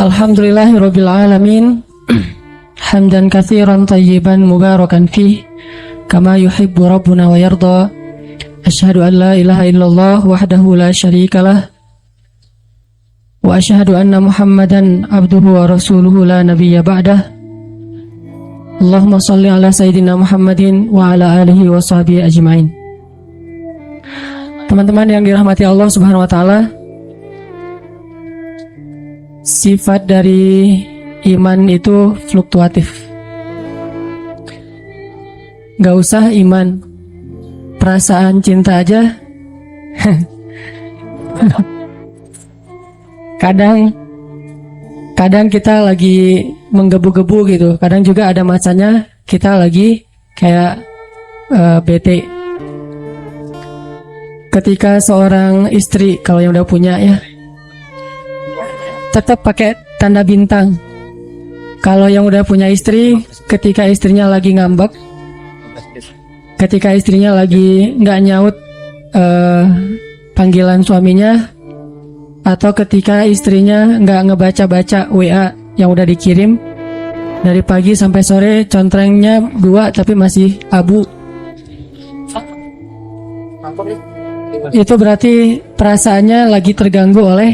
Alhamdulillahirabbil alamin. Hamdan katsiran thayyiban mubarakan fih kama yuhibbu rabbuna wa yarda. Asyhadu an la ilaha illallah wahdahu la syarikalah wa asyhadu anna Muhammadan abduhu wa rasuluhu la nabiyya ba'dah. Allahumma shalli ala sayyidina Muhammadin wa ala alihi wa sahbihi ajmain. Teman-teman yang dirahmati Allah Subhanahu wa taala, sifat dari iman itu fluktuatif. Gak usah iman, perasaan cinta aja kadang kita lagi menggebu-gebu gitu. Kadang juga ada masanya kita lagi kayak bete. Ketika seorang istri, kalau yang udah punya ya, tetap pakai tanda bintang. Kalau yang udah punya istri, ketika istrinya lagi ngambek, ketika istrinya lagi nggak nyaut panggilan suaminya, atau ketika istrinya nggak ngebaca-baca WA yang udah dikirim dari pagi sampai sore, contrengnya 2 tapi masih abu, itu berarti perasaannya lagi terganggu oleh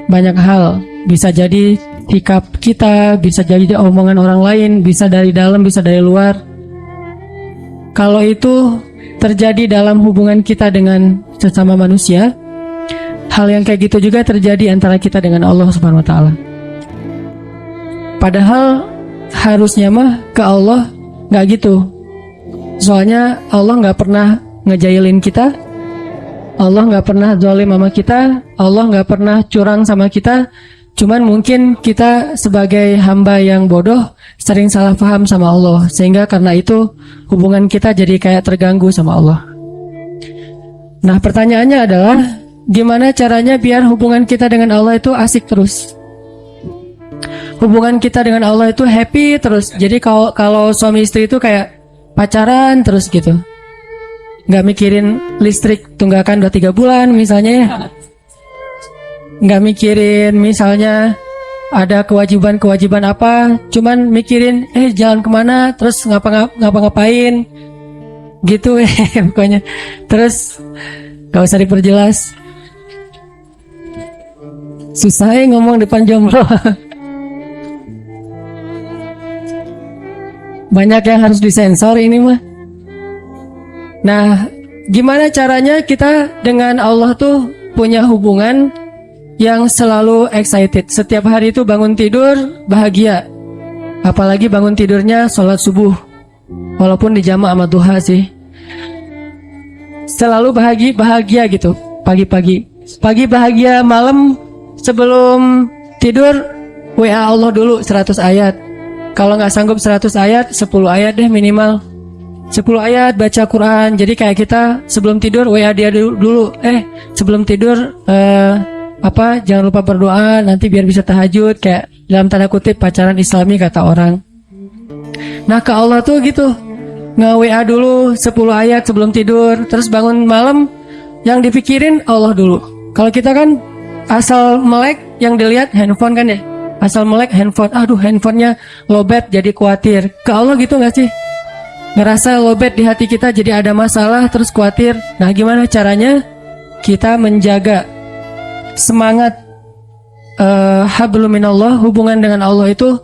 banyak hal. Bisa jadi sikap kita, bisa jadi omongan orang lain, bisa dari dalam, bisa dari luar. Kalau itu terjadi dalam hubungan kita dengan sesama manusia, hal yang kayak gitu juga terjadi antara kita dengan Allah Subhanahu wa taala. Padahal harusnya mah ke Allah nggak gitu. Soalnya Allah nggak pernah ngejailin kita, Allah nggak pernah zalim sama kita, Allah nggak pernah curang sama kita. Cuman mungkin kita sebagai hamba yang bodoh sering salah paham sama Allah, sehingga karena itu hubungan kita jadi kayak terganggu sama Allah. Nah, pertanyaannya adalah gimana caranya biar hubungan kita dengan Allah itu asik terus, hubungan kita dengan Allah itu happy terus. Jadi kalau suami istri itu kayak pacaran terus gitu, nggak mikirin listrik tunggakan 2-3 bulan misalnya ya, nggak mikirin misalnya ada kewajiban apa, cuman mikirin jalan kemana, terus ngapa-ngapain gitu pokoknya. Terus gak usah diperjelas, susah ngomong depan jomblo. Banyak yang harus disensor ini mah. Nah, gimana caranya kita dengan Allah tuh punya hubungan yang selalu excited? Setiap hari itu bangun tidur bahagia, apalagi bangun tidurnya sholat subuh, walaupun dijamak sama duha sih. Selalu bahagia gitu. Pagi bahagia, malam sebelum tidur WA Allah dulu 100 ayat. Kalau nggak sanggup 100 ayat, 10 ayat deh minimal. 10 ayat baca Quran. Jadi kayak kita sebelum tidur WA dia dulu. Sebelum tidur jangan lupa berdoa nanti biar bisa tahajud, kayak dalam tanda kutip pacaran Islami kata orang. Nah, ke Allah tuh gitu, nge-WA dulu 10 ayat sebelum tidur, terus bangun malam yang dipikirin Allah dulu. Kalau kita kan asal melek yang dilihat handphone kan ya, asal melek handphone, aduh handphonenya lowbat jadi khawatir. Ke Allah gitu gak sih? Ngerasa lowbat di hati kita jadi ada masalah terus khawatir. Nah, gimana caranya kita menjaga semangat habluminallah, hubungan dengan Allah itu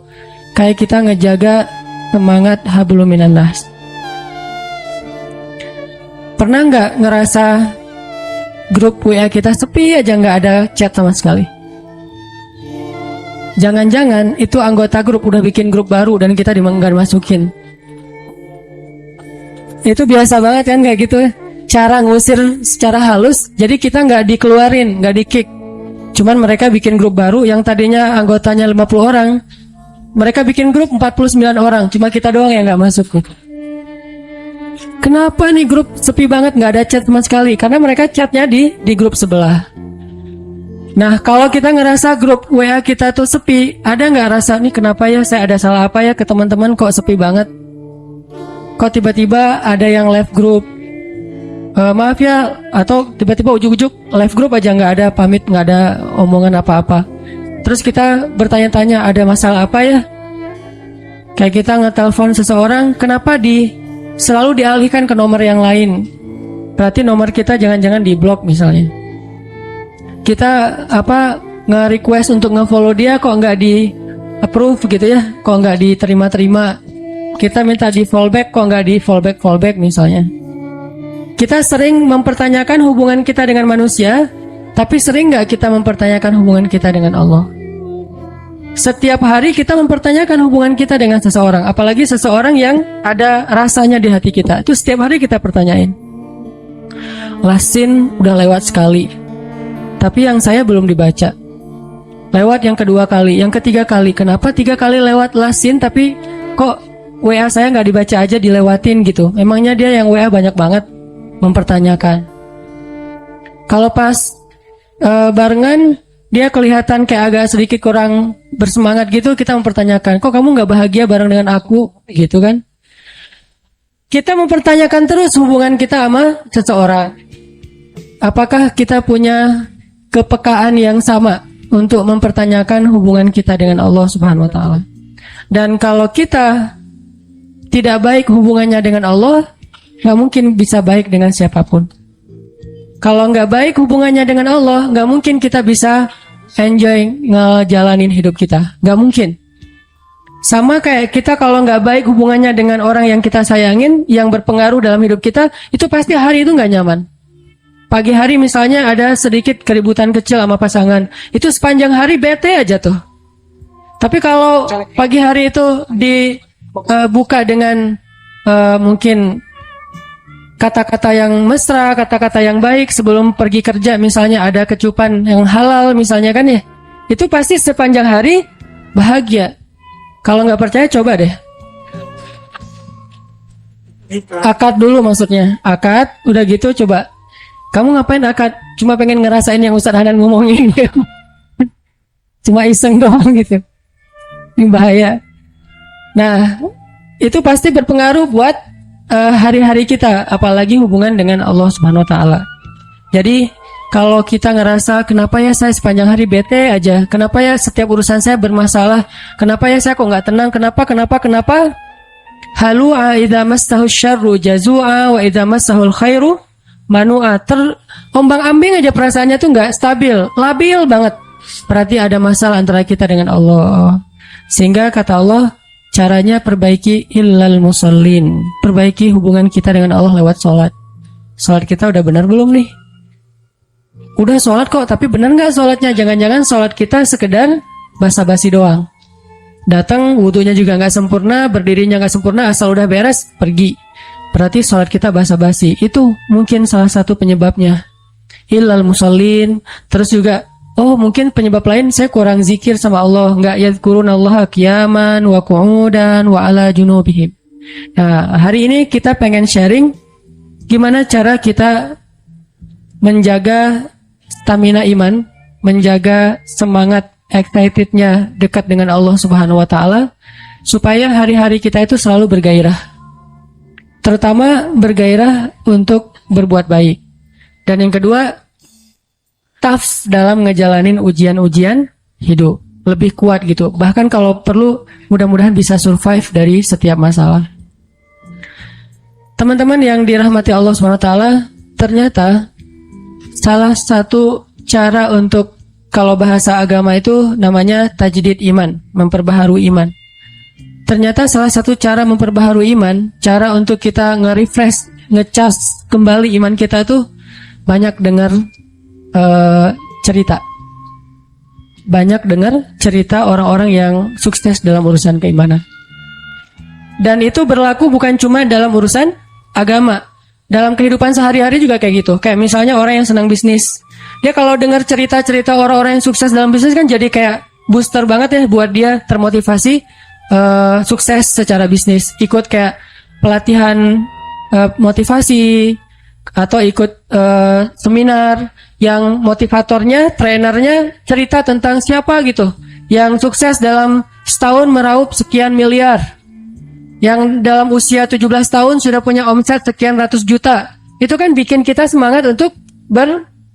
kayak kita ngejaga semangat habluminannas. Pernah nggak ngerasa grup WA kita sepi aja, nggak ada chat sama sekali? Jangan-jangan itu anggota grup udah bikin grup baru dan kita nggak dimasukin. Itu biasa banget kan kayak gitu, cara ngusir secara halus. Jadi kita nggak dikeluarin, nggak di-kick. Cuman mereka bikin grup baru yang tadinya anggotanya 50 orang, mereka bikin grup 49 orang, cuma kita doang yang nggak masuk. Kenapa nih grup sepi banget, nggak ada chat sama sekali? Karena mereka chatnya di grup sebelah. Nah, kalau kita ngerasa grup WA kita tuh sepi, ada nggak rasa nih kenapa ya, saya ada salah apa ya ke teman-teman kok sepi banget? Kok tiba-tiba ada yang left group? Maaf ya, atau tiba-tiba ujuk-ujuk live group aja nggak ada pamit, nggak ada omongan apa-apa. Terus kita bertanya-tanya, ada masalah apa ya? Kayak kita ngetelepon seseorang, kenapa selalu dialihkan ke nomor yang lain? Berarti nomor kita jangan-jangan di-blok misalnya. Kita nge-request untuk nge-follow dia kok nggak di-approve gitu ya, kok nggak diterima-terima. Kita minta di-fallback kok nggak di-fallback misalnya. Kita sering mempertanyakan hubungan kita dengan manusia, tapi sering nggak kita mempertanyakan hubungan kita dengan Allah? Setiap hari kita mempertanyakan hubungan kita dengan seseorang, apalagi seseorang yang ada rasanya di hati kita. Itu setiap hari kita pertanyain. Lasin udah lewat sekali, tapi yang saya belum dibaca. Lewat yang kedua kali, yang ketiga kali. Kenapa 3 kali lewat lasin, tapi kok WA saya nggak dibaca aja dilewatin gitu? Emangnya dia yang WA banyak banget? Mempertanyakan. Kalau pas barengan, dia kelihatan kayak agak sedikit kurang bersemangat gitu, kita mempertanyakan, kok kamu nggak bahagia bareng dengan aku, gitu kan? Kita mempertanyakan terus hubungan kita sama seseorang. Apakah kita punya kepekaan yang sama untuk mempertanyakan hubungan kita dengan Allah Subhanahu wa Ta'ala? Dan kalau kita tidak baik hubungannya dengan Allah, nggak mungkin bisa baik dengan siapapun. Kalau nggak baik hubungannya dengan Allah, nggak mungkin kita bisa enjoy ngejalanin hidup kita. Nggak mungkin. Sama kayak kita kalau nggak baik hubungannya dengan orang yang kita sayangin, yang berpengaruh dalam hidup kita, itu pasti hari itu nggak nyaman. Pagi hari misalnya ada sedikit keributan kecil sama pasangan, itu sepanjang hari bete aja tuh. Tapi kalau pagi hari itu dibuka dengan mungkin kata-kata yang mesra, kata-kata yang baik sebelum pergi kerja, misalnya ada kecupan yang halal misalnya kan ya, itu pasti sepanjang hari bahagia. Kalau nggak percaya coba deh. Akad dulu maksudnya, akad, udah gitu coba. Kamu ngapain akad? Cuma pengen ngerasain yang Ustadz Hanan ngomongin gitu. Cuma iseng doang gitu. Ini bahaya. Nah, itu pasti berpengaruh buat hari-hari kita, apalagi hubungan dengan Allah Subhanahu wa Ta'ala. Jadi kalau kita ngerasa, kenapa ya saya sepanjang hari bete aja, kenapa ya setiap urusan saya bermasalah, kenapa ya saya kok nggak tenang, kenapa halu'a idza massahu syarru jazua wa idza massahul khairu manu'a. Ombang-ambing aja perasaannya tuh nggak stabil, labil banget. Berarti ada masalah antara kita dengan Allah. Sehingga kata Allah, caranya perbaiki illal musallin. Perbaiki hubungan kita dengan Allah lewat sholat. Sholat kita udah benar belum nih? Udah sholat kok, tapi benar nggak sholatnya? Jangan-jangan sholat kita sekedar basa-basi doang. Datang, wudunya juga nggak sempurna, berdirinya nggak sempurna, asal udah beres, pergi. Berarti sholat kita basa-basi. Itu mungkin salah satu penyebabnya. Illal musallin. Terus juga, mungkin penyebab lain saya kurang zikir sama Allah, nggak yadhkurunallaha qiyaman wa qu'udan wa ala junubihim. Nah, hari ini kita pengen sharing gimana cara kita menjaga stamina iman, menjaga semangat excitednya dekat dengan Allah Subhanahu wa Ta'ala, supaya hari-hari kita itu selalu bergairah. Terutama bergairah untuk berbuat baik. Dan yang kedua, tough dalam ngejalanin ujian-ujian hidup, lebih kuat gitu. Bahkan kalau perlu, mudah-mudahan bisa survive dari setiap masalah. Teman-teman yang dirahmati Allah SWT, ternyata salah satu cara untuk, kalau bahasa agama itu namanya tajdid iman, memperbaharui iman. Ternyata salah satu cara memperbaharui iman, cara untuk kita nge-refresh, nge-charge kembali iman kita tuh banyak dengar cerita. Banyak dengar cerita orang-orang yang sukses dalam urusan keimanan. Dan itu berlaku bukan cuma dalam urusan agama. Dalam kehidupan sehari-hari juga kayak gitu. Kayak misalnya orang yang senang bisnis. Dia kalau dengar cerita-cerita orang-orang yang sukses dalam bisnis kan jadi kayak booster banget ya buat dia termotivasi sukses secara bisnis. Ikut kayak pelatihan motivasi atau ikut seminar yang motivatornya, trainernya cerita tentang siapa gitu yang sukses dalam setahun meraup sekian miliar, yang dalam usia 17 tahun sudah punya omset sekian ratus juta. Itu kan bikin kita semangat untuk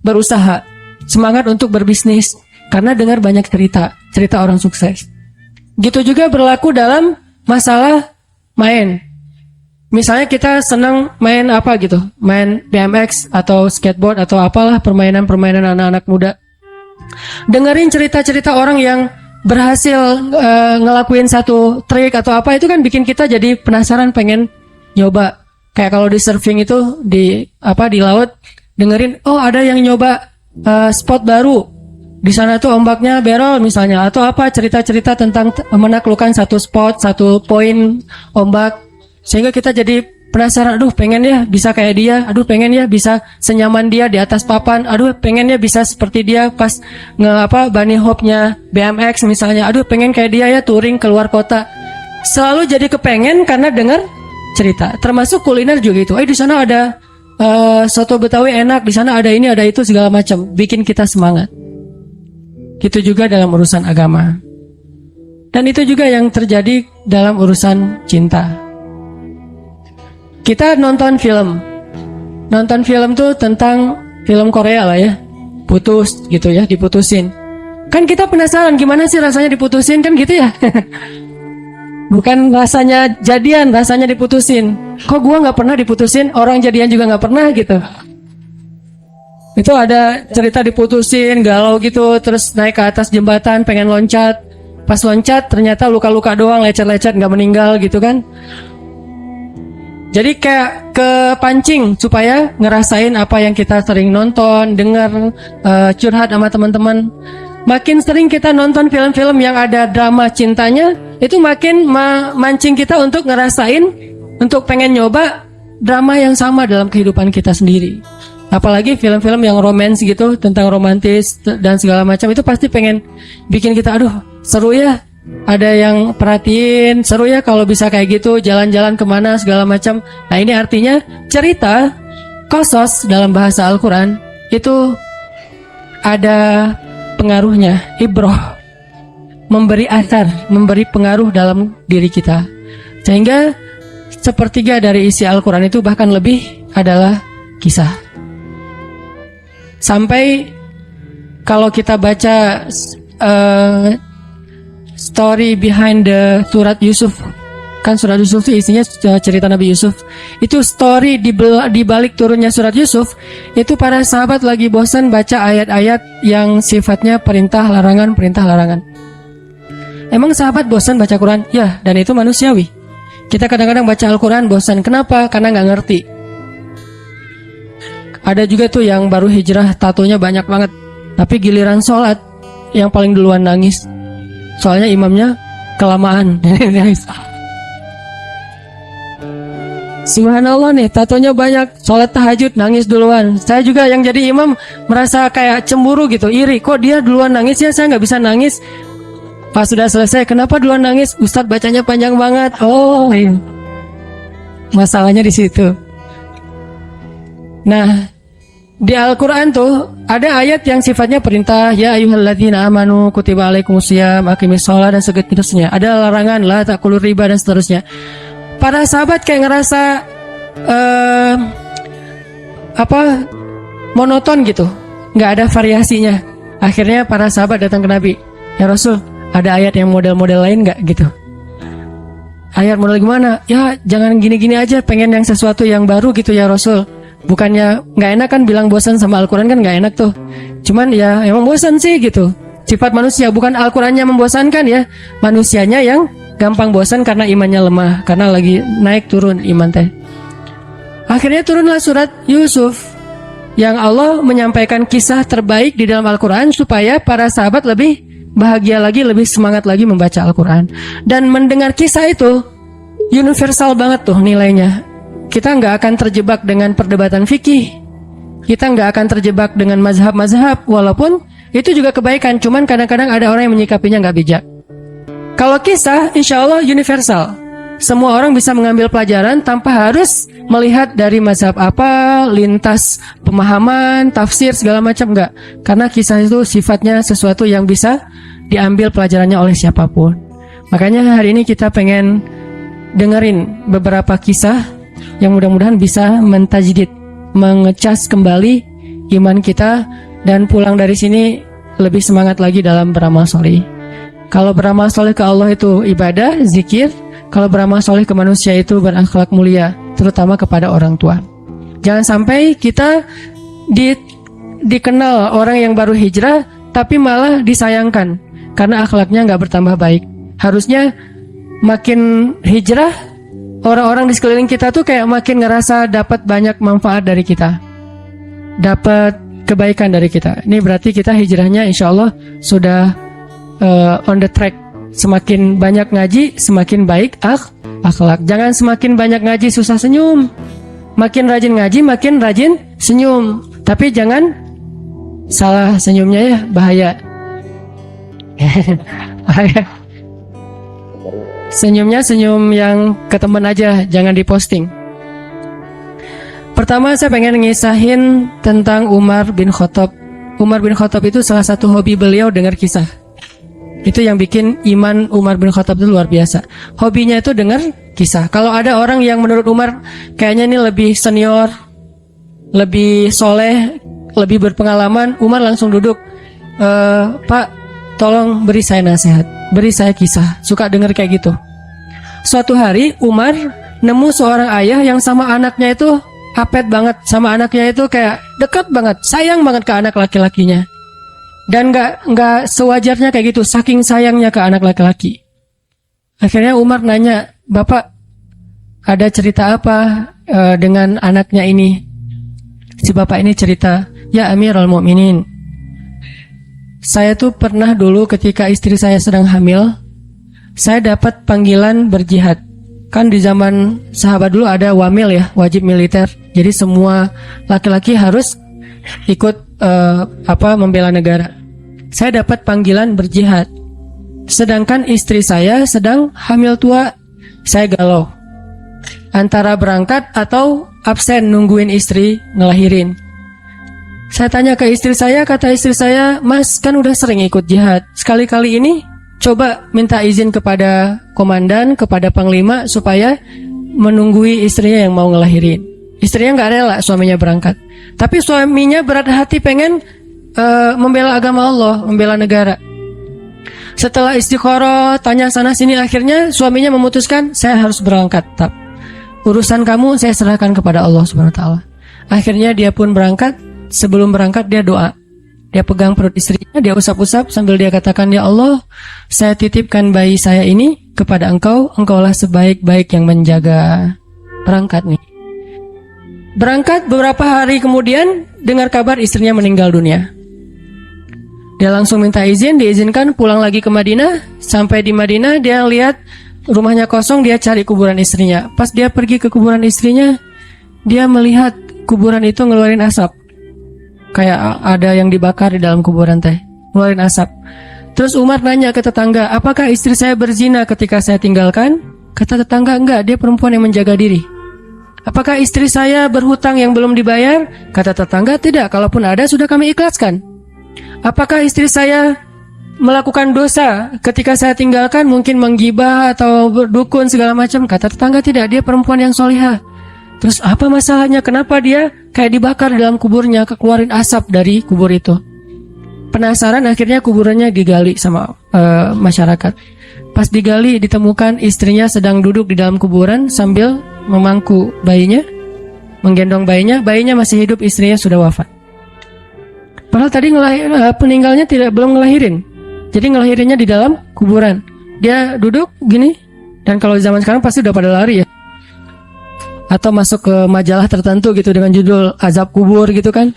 berusaha, semangat untuk berbisnis. karena dengar banyak cerita orang sukses. Gitu juga berlaku dalam masalah main. Misalnya kita senang main apa gitu, main BMX atau skateboard atau apalah permainan-permainan anak-anak muda. Dengerin cerita-cerita orang yang berhasil ngelakuin satu trik atau apa, itu kan bikin kita jadi penasaran, pengen nyoba. Kayak kalau di surfing itu di laut, dengerin, oh ada yang nyoba spot baru. Di sana tuh ombaknya barrel misalnya, atau apa, cerita-cerita tentang menaklukkan satu spot, satu poin ombak, sehingga kita jadi penasaran, aduh pengen ya bisa kayak dia, aduh pengen ya bisa senyaman dia di atas papan, aduh pengen ya bisa seperti dia pas bunny hopnya BMX misalnya, aduh pengen kayak dia ya touring keluar kota. Selalu jadi kepengen karena dengar cerita. Termasuk kuliner juga itu. Di sana ada soto Betawi enak, di sana ada ini ada itu segala macam, bikin kita semangat. Gitu juga dalam urusan agama. Dan itu juga yang terjadi dalam urusan cinta. Kita nonton film. Nonton film tuh tentang film Korea lah ya. Putus gitu ya, diputusin. Kan kita penasaran gimana sih rasanya diputusin, kan gitu ya. Bukan rasanya jadian, rasanya diputusin. Kok gua gak pernah diputusin, orang jadian juga gak pernah gitu. Itu ada cerita diputusin, galau gitu, terus naik ke atas jembatan, pengen loncat. Pas loncat, ternyata luka-luka doang, lecet-lecet, gak meninggal gitu kan. Jadi kayak kepancing supaya ngerasain apa yang kita sering nonton, dengar, curhat sama teman-teman. Makin sering kita nonton film-film yang ada drama cintanya, itu makin mancing kita untuk ngerasain, untuk pengen nyoba drama yang sama dalam kehidupan kita sendiri. Apalagi film-film yang romance gitu, tentang romantis dan segala macam, itu pasti pengen bikin kita, aduh seru ya, ada yang perhatiin, seru ya kalau bisa kayak gitu, jalan-jalan kemana segala macam. Nah ini artinya cerita qasas dalam bahasa Al-Quran itu ada pengaruhnya, ibroh, memberi asar, memberi pengaruh dalam diri kita. Sehingga sepertiga dari isi Al-Quran itu bahkan lebih adalah kisah. Sampai kalau kita baca story behind the surat Yusuf, kan surat Yusuf itu isinya cerita Nabi Yusuf. Itu story di balik turunnya surat Yusuf, itu para sahabat lagi bosan baca ayat-ayat yang sifatnya perintah larangan. Emang sahabat bosan baca Quran? Ya, dan itu manusiawi. Kita kadang-kadang baca Al-Quran bosan. Kenapa? Karena nggak ngerti. Ada juga tuh yang baru hijrah, tatonya banyak banget, tapi giliran sholat yang paling duluan nangis. Soalnya imamnya kelamaan. Subhanallah nih, tatonya banyak, sholat tahajud nangis duluan. Saya juga yang jadi imam merasa kayak cemburu gitu, iri. Kok dia duluan nangis ya, saya nggak bisa nangis. Pas sudah selesai, kenapa duluan nangis? Ustadz bacanya panjang banget. Oh iya, masalahnya di situ. Nah, di Al-Quran tuh ada ayat yang sifatnya perintah, ya ayyuhalladzina amanu kutiba alaikumusiyam aqimis shalah dan seterusnya. Ada larangan, la ta'kulur riba dan seterusnya. Para sahabat kayak ngerasa monoton gitu, nggak ada variasinya. Akhirnya para sahabat datang ke Nabi, ya Rasul, ada ayat yang model-model lain nggak gitu? Ayat model gimana? Ya jangan gini-gini aja, pengen yang sesuatu yang baru gitu ya Rasul. Bukannya nggak enak kan bilang bosan sama Al-Quran, kan nggak enak tuh. Cuman ya emang bosan sih gitu. Sifat manusia, bukan Al-Qurannya membosankan ya. Manusianya yang gampang bosan karena imannya lemah, karena lagi naik turun iman teh. Akhirnya turunlah surat Yusuf yang Allah menyampaikan kisah terbaik di dalam Al-Quran supaya para sahabat lebih bahagia lagi, lebih semangat lagi membaca Al-Quran. Dan mendengar kisah itu universal banget tuh nilainya. Kita nggak akan terjebak dengan perdebatan fikih. Kita nggak akan terjebak dengan mazhab-mazhab, walaupun itu juga kebaikan. Cuman kadang-kadang ada orang yang menyikapinya nggak bijak. Kalau kisah, insya Allah universal. Semua orang bisa mengambil pelajaran tanpa harus melihat dari mazhab apa, lintas pemahaman, tafsir, segala macam, nggak. Karena kisah itu sifatnya sesuatu yang bisa diambil pelajarannya oleh siapapun. Makanya hari ini kita pengen dengerin beberapa kisah yang mudah-mudahan bisa mentajdid, mengecas kembali iman kita, dan pulang dari sini lebih semangat lagi dalam beramal soleh. Kalau beramal soleh ke Allah itu ibadah, zikir. Kalau beramal soleh ke manusia itu berakhlak mulia, terutama kepada orang tua. Jangan sampai kita dikenal orang yang baru hijrah, tapi malah disayangkan karena akhlaknya nggak bertambah baik. Harusnya makin hijrah, orang-orang di sekeliling kita tuh kayak makin ngerasa dapat banyak manfaat dari kita, dapat kebaikan dari kita. Ini berarti kita hijrahnya insya Allah sudah on the track. Semakin banyak ngaji, semakin baik akhlak. Jangan semakin banyak ngaji susah senyum. Makin rajin ngaji, makin rajin senyum. Tapi jangan salah senyumnya ya, bahaya. Bahaya. Senyumnya senyum yang ke teman aja, jangan diposting. Pertama saya pengen ngisahin tentang Umar bin Khattab. Umar bin Khattab itu salah satu hobi beliau dengar kisah. Itu yang bikin iman Umar bin Khattab itu luar biasa. Hobinya itu dengar kisah. Kalau ada orang yang menurut Umar kayaknya ini lebih senior, lebih soleh, lebih berpengalaman, Umar langsung duduk. Pak, tolong beri saya nasihat, beri saya kisah. Suka dengar kayak gitu. Suatu hari Umar nemu seorang ayah yang sama anaknya itu apet banget, sama anaknya itu kayak dekat banget, sayang banget ke anak laki-lakinya. Dan nggak sewajarnya kayak gitu, saking sayangnya ke anak laki-laki. Akhirnya Umar nanya, Bapak ada cerita apa dengan anaknya ini? Si bapak ini cerita, ya Amirul Mukminin, saya tuh pernah dulu ketika istri saya sedang hamil, saya dapat panggilan berjihad. Kan di zaman sahabat dulu ada wamil ya, wajib militer. Jadi semua laki-laki harus ikut membela negara. Saya dapat panggilan berjihad. Sedangkan istri saya sedang hamil tua. Saya galau antara berangkat atau absen nungguin istri ngelahirin. Saya tanya ke istri saya, kata istri saya, Mas kan udah sering ikut jihad, sekali-kali ini coba minta izin kepada komandan, kepada panglima supaya menunggui istrinya yang mau ngelahirin. Istrinya nggak rela suaminya berangkat, tapi suaminya berat hati pengen membela agama Allah, membela negara. Setelah istikharah, tanya sana sini, akhirnya suaminya memutuskan, saya harus berangkat. Urusan kamu saya serahkan kepada Allah Subhanahu wa taala. Akhirnya dia pun berangkat. Sebelum berangkat dia doa. Dia pegang perut istrinya, dia usap-usap sambil dia katakan, ya Allah, saya titipkan bayi saya ini kepada Engkau. Engkaulah sebaik-baik yang menjaga. Berangkat nih. Berangkat beberapa hari kemudian dengar kabar istrinya meninggal dunia. Dia langsung minta izin, diizinkan pulang lagi ke Madinah. Sampai di Madinah dia lihat rumahnya kosong, dia cari kuburan istrinya. Pas dia pergi ke kuburan istrinya, dia melihat kuburan itu ngeluarin asap. Kayak ada yang dibakar di dalam kuburan teh, ngeluarin asap. Terus Umar nanya ke tetangga, apakah istri saya berzina ketika saya tinggalkan? Kata tetangga, enggak, dia perempuan yang menjaga diri. Apakah istri saya berhutang yang belum dibayar? Kata tetangga, tidak, kalaupun ada sudah kami ikhlaskan. Apakah istri saya melakukan dosa ketika saya tinggalkan, mungkin menggibah atau berdukun segala macam? Kata tetangga, tidak, dia perempuan yang solihah. Terus apa masalahnya? Kenapa dia kayak dibakar di dalam kuburnya, keluarin asap dari kubur itu? Penasaran, akhirnya kuburannya digali sama masyarakat. Pas digali ditemukan istrinya sedang duduk di dalam kuburan sambil memangku bayinya, menggendong bayinya. Bayinya masih hidup, istrinya sudah wafat. Padahal tadi peninggalnya belum ngelahirin. Jadi ngelahirinnya di dalam kuburan. Dia duduk gini, dan kalau zaman sekarang pasti udah pada lari ya. Atau masuk ke majalah tertentu gitu dengan judul azab kubur gitu kan.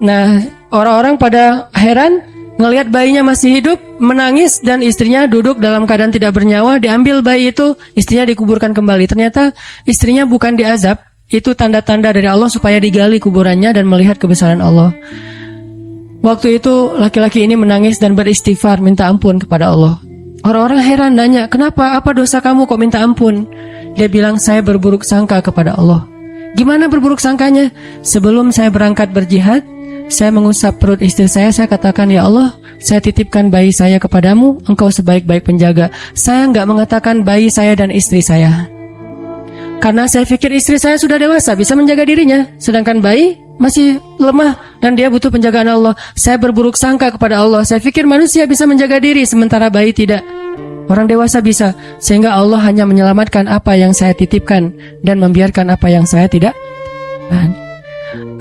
Nah, orang-orang pada heran ngelihat bayinya masih hidup, menangis, dan istrinya duduk dalam keadaan tidak bernyawa. Diambil bayi itu, istrinya dikuburkan kembali. Ternyata istrinya bukan diazab. Itu tanda-tanda dari Allah supaya digali kuburannya dan melihat kebesaran Allah. Waktu itu laki-laki ini menangis dan beristighfar minta ampun kepada Allah. Orang-orang heran nanya, kenapa? Apa dosa kamu kok minta ampun? Dia bilang, saya berburuk sangka kepada Allah. Gimana berburuk sangkanya? Sebelum saya berangkat berjihad, saya mengusap perut istri saya katakan, ya Allah, saya titipkan bayi saya kepadamu, Engkau sebaik-baik penjaga. Saya nggak mengatakan bayi saya dan istri saya. Karena saya pikir istri saya sudah dewasa, bisa menjaga dirinya. Sedangkan bayi masih lemah dan dia butuh penjagaan Allah. Saya berburuk sangka kepada Allah. Saya pikir manusia bisa menjaga diri sementara bayi tidak. Orang dewasa bisa, sehingga Allah hanya menyelamatkan apa yang saya titipkan dan membiarkan apa yang saya tidak.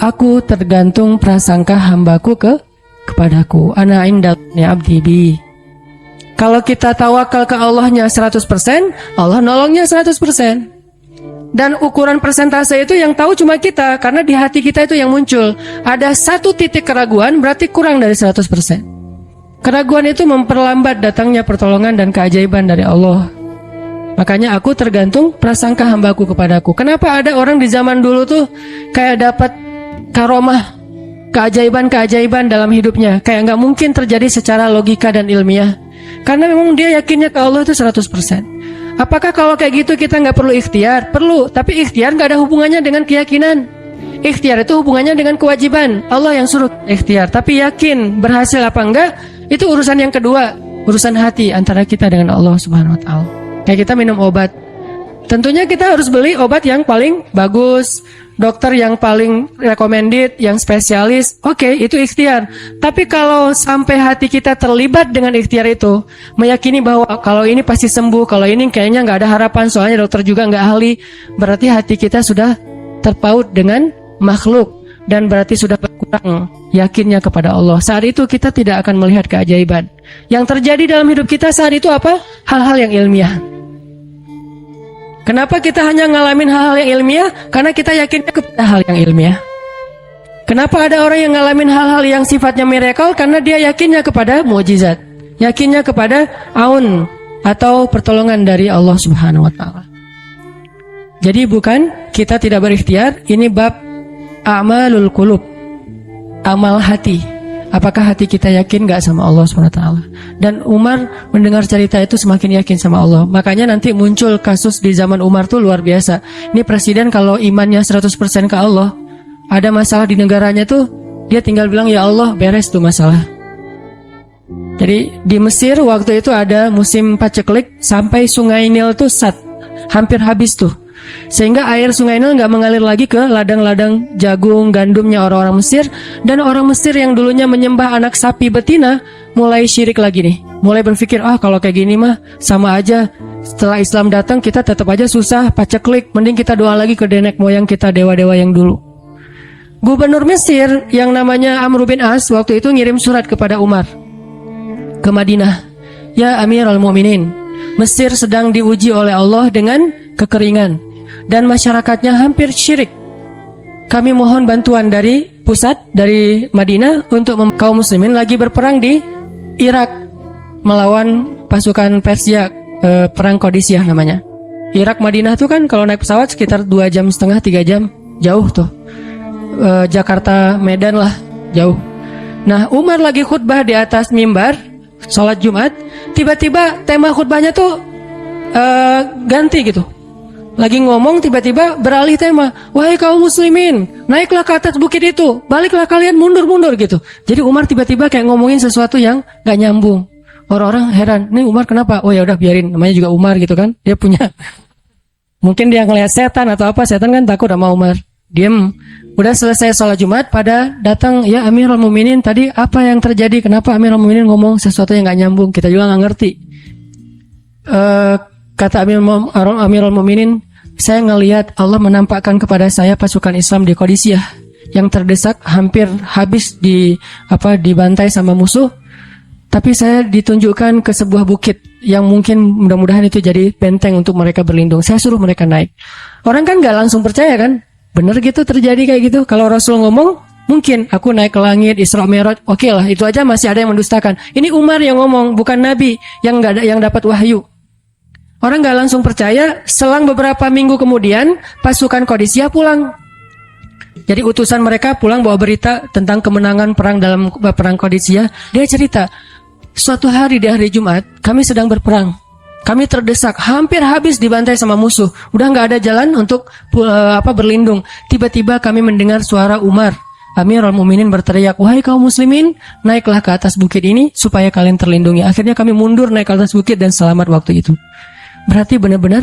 Aku tergantung prasangka hambaku kepadaku. Ana indalni abdi bi. Kalau kita tawakal ke Allahnya 100%, Allah nolongnya 100%. Dan ukuran persentase itu yang tahu cuma kita, karena di hati kita itu yang muncul. Ada satu titik keraguan, berarti kurang dari 100%. Keraguan itu memperlambat datangnya pertolongan dan keajaiban dari Allah. Makanya aku tergantung prasangka hambaku kepadaku. Kenapa ada orang di zaman dulu tuh kayak dapat karomah, keajaiban-keajaiban dalam hidupnya, kayak nggak mungkin terjadi secara logika dan ilmiah. Karena memang dia yakinnya ke Allah itu 100%. Apakah kalau kayak gitu kita nggak perlu ikhtiar? Perlu, tapi ikhtiar nggak ada hubungannya dengan keyakinan. Ikhtiar itu hubungannya dengan kewajiban. Allah yang suruh ikhtiar, tapi yakin berhasil apa enggak, itu urusan yang kedua. Urusan hati antara kita dengan Allah Subhanahu wa Ta'ala. Kayak kita minum obat, tentunya kita harus beli obat yang paling bagus, dokter yang paling recommended, yang spesialis. Oke, itu ikhtiar. Tapi kalau sampai hati kita terlibat dengan ikhtiar itu, meyakini bahwa kalau ini pasti sembuh, kalau ini kayaknya nggak ada harapan, soalnya dokter juga nggak ahli, berarti hati kita sudah terpaut dengan makhluk dan berarti sudah berkurang yakinnya kepada Allah. Saat itu kita tidak akan melihat keajaiban. Yang terjadi dalam hidup kita saat itu apa? Hal-hal yang ilmiah. Kenapa kita hanya ngalamin hal-hal yang ilmiah? Karena kita yakinnya kepada hal yang ilmiah. Kenapa ada orang yang ngalamin hal-hal yang sifatnya miracle? Karena dia yakinnya kepada mukjizat, yakinnya kepada aun atau pertolongan dari Allah Subhanahu wa Ta'ala. Jadi bukan kita tidak berikhtiar, ini bab a'malul qulub, amal hati. Apakah hati kita yakin gak sama Allah SWT? Dan Umar mendengar cerita itu semakin yakin sama Allah. Makanya nanti muncul kasus di zaman Umar tuh luar biasa. Ini presiden kalau imannya 100% ke Allah, ada masalah di negaranya tuh, dia tinggal bilang ya Allah, beres tuh masalah. Jadi di Mesir waktu itu ada musim paceklik, sampai sungai Nil tuh hampir habis tuh. Sehingga air sungai Nil nggak mengalir lagi ke ladang-ladang jagung, gandumnya orang-orang Mesir. Dan orang Mesir yang dulunya menyembah anak sapi betina mulai syirik lagi nih. Mulai berpikir, kalau kayak gini mah sama aja. Setelah Islam datang kita tetap aja susah, paceklik. Mending kita doa lagi ke nenek moyang kita, dewa-dewa yang dulu. Gubernur Mesir yang namanya Amr bin As waktu itu ngirim surat kepada Umar ke Madinah. Ya Amirul Mu'minin, Mesir sedang diuji oleh Allah dengan kekeringan dan masyarakatnya hampir syirik. Kami mohon bantuan dari pusat, dari Madinah, untuk kaum muslimin lagi berperang di Irak melawan pasukan Persia, perang Qadisiyah namanya. Irak Madinah tuh kan kalau naik pesawat sekitar 2,5 jam, 3 jam, jauh tuh. Jakarta Medan lah, jauh. Nah, Umar lagi khutbah di atas mimbar sholat Jumat, tiba-tiba tema khutbahnya tuh ganti gitu. Lagi ngomong tiba-tiba beralih tema. Wahai kaum muslimin, naiklah ke atas bukit itu, baliklah kalian mundur-mundur gitu. Jadi Umar tiba-tiba kayak ngomongin sesuatu yang gak nyambung. Orang-orang heran, nih Umar kenapa? Oh ya udah biarin, namanya juga Umar gitu kan. Dia punya, mungkin dia ngelihat setan atau apa, setan kan takut sama Umar. Diem. Udah selesai sholat Jumat, pada datang, ya Amirul Mu'minin, tadi apa yang terjadi? Kenapa Amirul Mu'minin ngomong sesuatu yang gak nyambung? Kita juga gak ngerti. Kata Amirul Mu'minin, saya ngelihat Allah menampakkan kepada saya pasukan Islam di Qadisiyah yang terdesak, hampir habis dibantai sama musuh. Tapi saya ditunjukkan ke sebuah bukit yang mungkin mudah-mudahan itu jadi benteng untuk mereka berlindung. Saya suruh mereka naik. Orang kan gak langsung percaya kan? Bener gitu terjadi kayak gitu. Kalau Rasul ngomong, mungkin aku naik ke langit, Isra Mi'raj, oke lah, itu aja masih ada yang mendustakan. Ini Umar yang ngomong, bukan Nabi yang dapat wahyu. Orang gak langsung percaya. Selang beberapa minggu kemudian pasukan Qadisiyah pulang. Jadi utusan mereka pulang bawa berita tentang kemenangan perang dalam perang Qadisiyah. Dia cerita, suatu hari di hari Jumat kami sedang berperang, kami terdesak, hampir habis dibantai sama musuh. Udah gak ada jalan untuk berlindung. Tiba-tiba kami mendengar suara Umar, Amirul Mu'minin berteriak, wahai kaum muslimin, naiklah ke atas bukit ini supaya kalian terlindungi. Akhirnya kami mundur naik ke atas bukit dan selamat waktu itu. Berarti benar-benar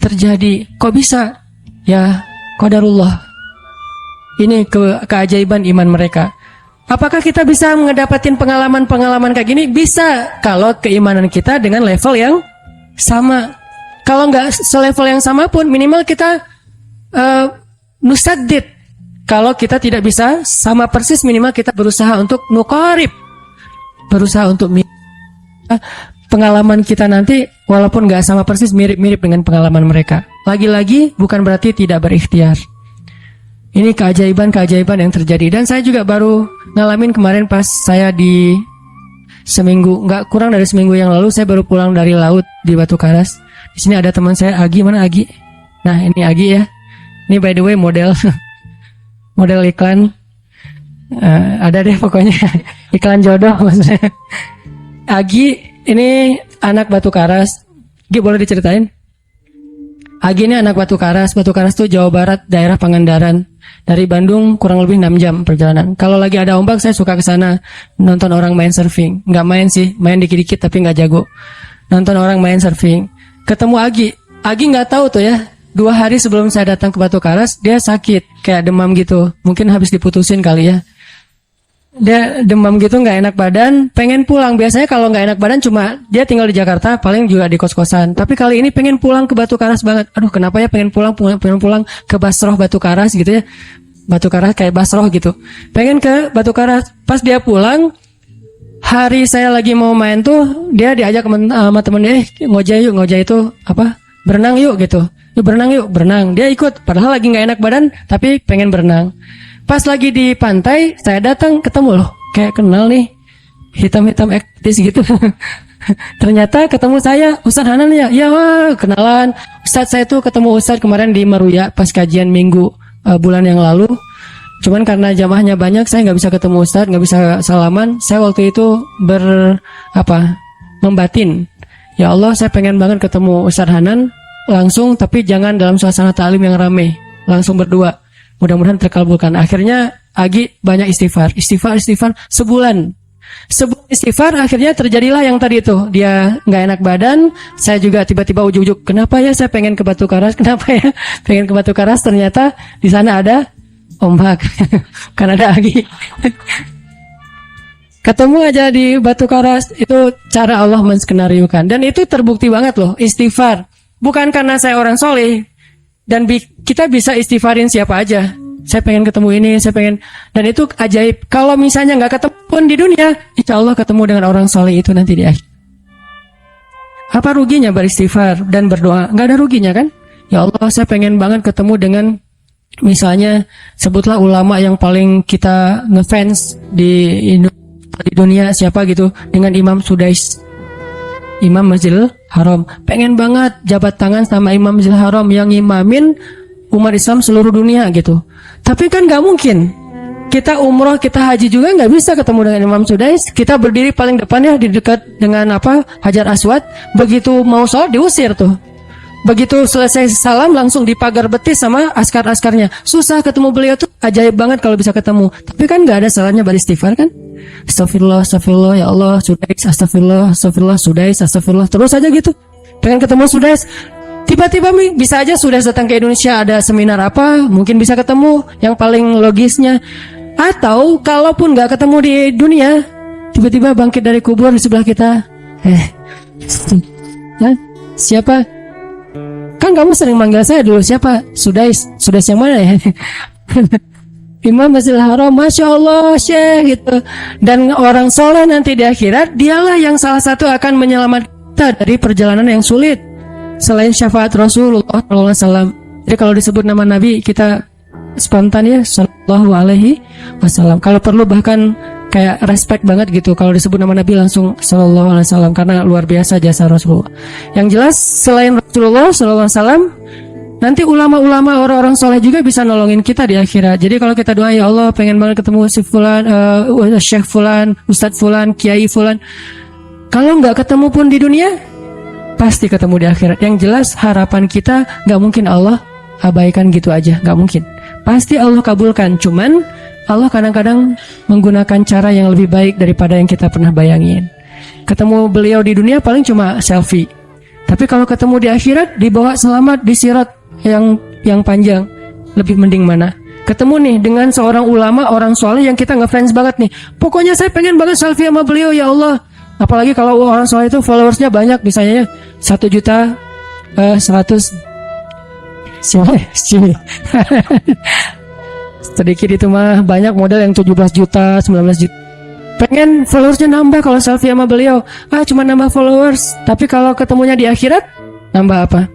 terjadi. Kok bisa? Ya, qadarullah. Ini keajaiban iman mereka. Apakah kita bisa mendapatkan pengalaman-pengalaman kayak gini? Bisa, kalau keimanan kita dengan level yang sama. Kalau nggak selevel yang sama pun, minimal kita nusaddid. Kalau kita tidak bisa sama persis, minimal kita berusaha untuk nuqarib, berusaha untuk pengalaman kita nanti walaupun nggak sama persis, mirip-mirip dengan pengalaman mereka. Lagi-lagi bukan berarti tidak berikhtiar. Ini keajaiban-keajaiban yang terjadi. Dan saya juga baru ngalamin kemarin pas saya di seminggu, nggak kurang dari seminggu yang lalu, saya baru pulang dari laut di Batu Karas. Di sini ada teman saya, Agi. Mana Agi? Nah, ini Agi ya. Ini by the way model model iklan. Ada deh pokoknya iklan jodoh maksudnya. Agi ini anak Batu Karas. Agi boleh diceritain? Agi ini anak Batu Karas. Batu Karas itu Jawa Barat, daerah Pangandaran. Dari Bandung kurang lebih 6 jam perjalanan. Kalau lagi ada ombak saya suka ke sana nonton orang main surfing. Nggak main sih, main dikit-dikit tapi nggak jago. Nonton orang main surfing. Ketemu Agi. Agi nggak tahu tuh ya. 2 hari sebelum saya datang ke Batu Karas, dia sakit, kayak demam gitu. Mungkin habis diputusin kali ya. Dia demam gitu, nggak enak badan, pengen pulang. Biasanya kalau nggak enak badan cuma dia tinggal di Jakarta, paling juga di kos-kosan. Tapi kali ini pengen pulang ke Batu Karas banget. Aduh, kenapa ya pengen pulang ke Basroh Batu Karas gitu ya. Batu Karas kayak Basroh gitu. Pengen ke Batu Karas. Pas dia pulang, hari saya lagi mau main tuh, dia diajak sama temen dia, ngojek yuk, ngojek itu apa? Berenang yuk gitu. Yuk berenang yuk, berenang. Dia ikut, padahal lagi nggak enak badan, tapi pengen berenang. Pas lagi di pantai, saya datang ketemu loh, kayak kenal nih, hitam-hitam ektis gitu. Ternyata ketemu saya, Ustadz Hanan ya, ya wah, kenalan. Ustadz saya tuh ketemu Ustadz kemarin di Maruya pas kajian minggu bulan yang lalu. Cuman karena jamaahnya banyak, saya nggak bisa ketemu Ustadz, nggak bisa salaman. Saya waktu itu membatin, ya Allah saya pengen banget ketemu Ustadz Hanan langsung, tapi jangan dalam suasana ta'lim yang rame, langsung berdua. Mudah-mudahan terkabulkan. Akhirnya Agi banyak istighfar sebulan istighfar. Akhirnya terjadilah yang tadi itu, dia nggak enak badan. Saya juga tiba-tiba ujuk-ujuk, kenapa ya saya pengen ke Batu Karas, kenapa ya pengen ke Batu Karas. Ternyata di sana ada ombak. Kan ada Agi. Ketemu aja di Batu Karas. Itu cara Allah menskenariokan, dan itu terbukti banget loh. Istighfar bukan karena saya orang soleh, dan kita bisa istighfarin siapa aja. Saya pengen ketemu ini, saya pengen, dan itu ajaib. Kalau misalnya nggak ketemu pun di dunia, insya Allah ketemu dengan orang soleh itu nanti di akhir. Apa ruginya beristighfar dan berdoa? Nggak ada ruginya kan? Ya Allah, saya pengen banget ketemu dengan, misalnya sebutlah ulama yang paling kita ngefans di dunia siapa gitu, dengan Imam Sudais, Imam Masjidil Haram. Pengen banget jabat tangan sama Imam Masjidil Haram yang imamin umat Islam seluruh dunia gitu. Tapi kan nggak mungkin. Kita umroh, kita haji juga nggak bisa ketemu dengan Imam Sudais. Kita berdiri paling depan ya, di dekat dengan Hajar Aswad. Begitu mau sholat diusir tuh. Begitu selesai salam langsung dipagar betis sama askar-askarnya. Susah ketemu beliau tuh, ajaib banget kalau bisa ketemu. Tapi kan nggak ada salahnya beristighfar kan? Astagfirullah, astagfirullah, ya Allah, Sudais, astagfirullah, astagfirullah, Sudais, astagfirullah. Terus aja gitu. Pengen ketemu Sudais. Tiba-tiba bisa aja Sudais datang ke Indonesia, ada seminar apa, mungkin bisa ketemu, yang paling logisnya. Atau kalaupun nggak ketemu di dunia, tiba-tiba bangkit dari kubur di sebelah kita. Siapa? Kan kamu sering manggil saya dulu, siapa? Sudais. Sudais yang mana ya? Imam Masjidil Haram, Masya Allah, Syekh gitu. Dan orang soleh nanti di akhirat, dialah yang salah satu akan menyelamatkan kita dari perjalanan yang sulit. Selain syafaat Rasulullah SAW. Jadi kalau disebut nama Nabi, kita spontan ya, Sallallahu Alaihi Wasallam. Kalau perlu bahkan kayak respect banget gitu. Kalau disebut nama Nabi langsung Sallallahu Alaihi Wasallam, karena luar biasa jasa Rasulullah. Yang jelas selain Rasulullah Sallallahu Alaihi Wasallam, nanti ulama-ulama, orang-orang soleh juga bisa nolongin kita di akhirat. Jadi kalau kita doa, ya Allah pengen banget ketemu si Fulan, Syekh Fulan, Ustadz Fulan, Kiai Fulan. Kalau nggak ketemu pun di dunia, pasti ketemu di akhirat. Yang jelas harapan kita nggak mungkin Allah abaikan gitu aja, nggak mungkin. Pasti Allah kabulkan. Cuman Allah kadang-kadang menggunakan cara yang lebih baik daripada yang kita pernah bayangin. Ketemu beliau di dunia paling cuma selfie. Tapi kalau ketemu di akhirat, dibawa selamat di sirat yang panjang, lebih mending mana? ketemu nih dengan seorang ulama, orang soleh yang kita ngefans banget nih. Pokoknya saya pengen banget selfie sama beliau, ya Allah. Apalagi kalau orang soleh itu followersnya banyak, misalnya 1.100.000. Sedikit itu mah, banyak model yang 17 juta, 19 juta. Pengen followersnya nambah kalau selfie sama beliau. Cuma nambah followers. Tapi kalau ketemunya di akhirat, nambah apa?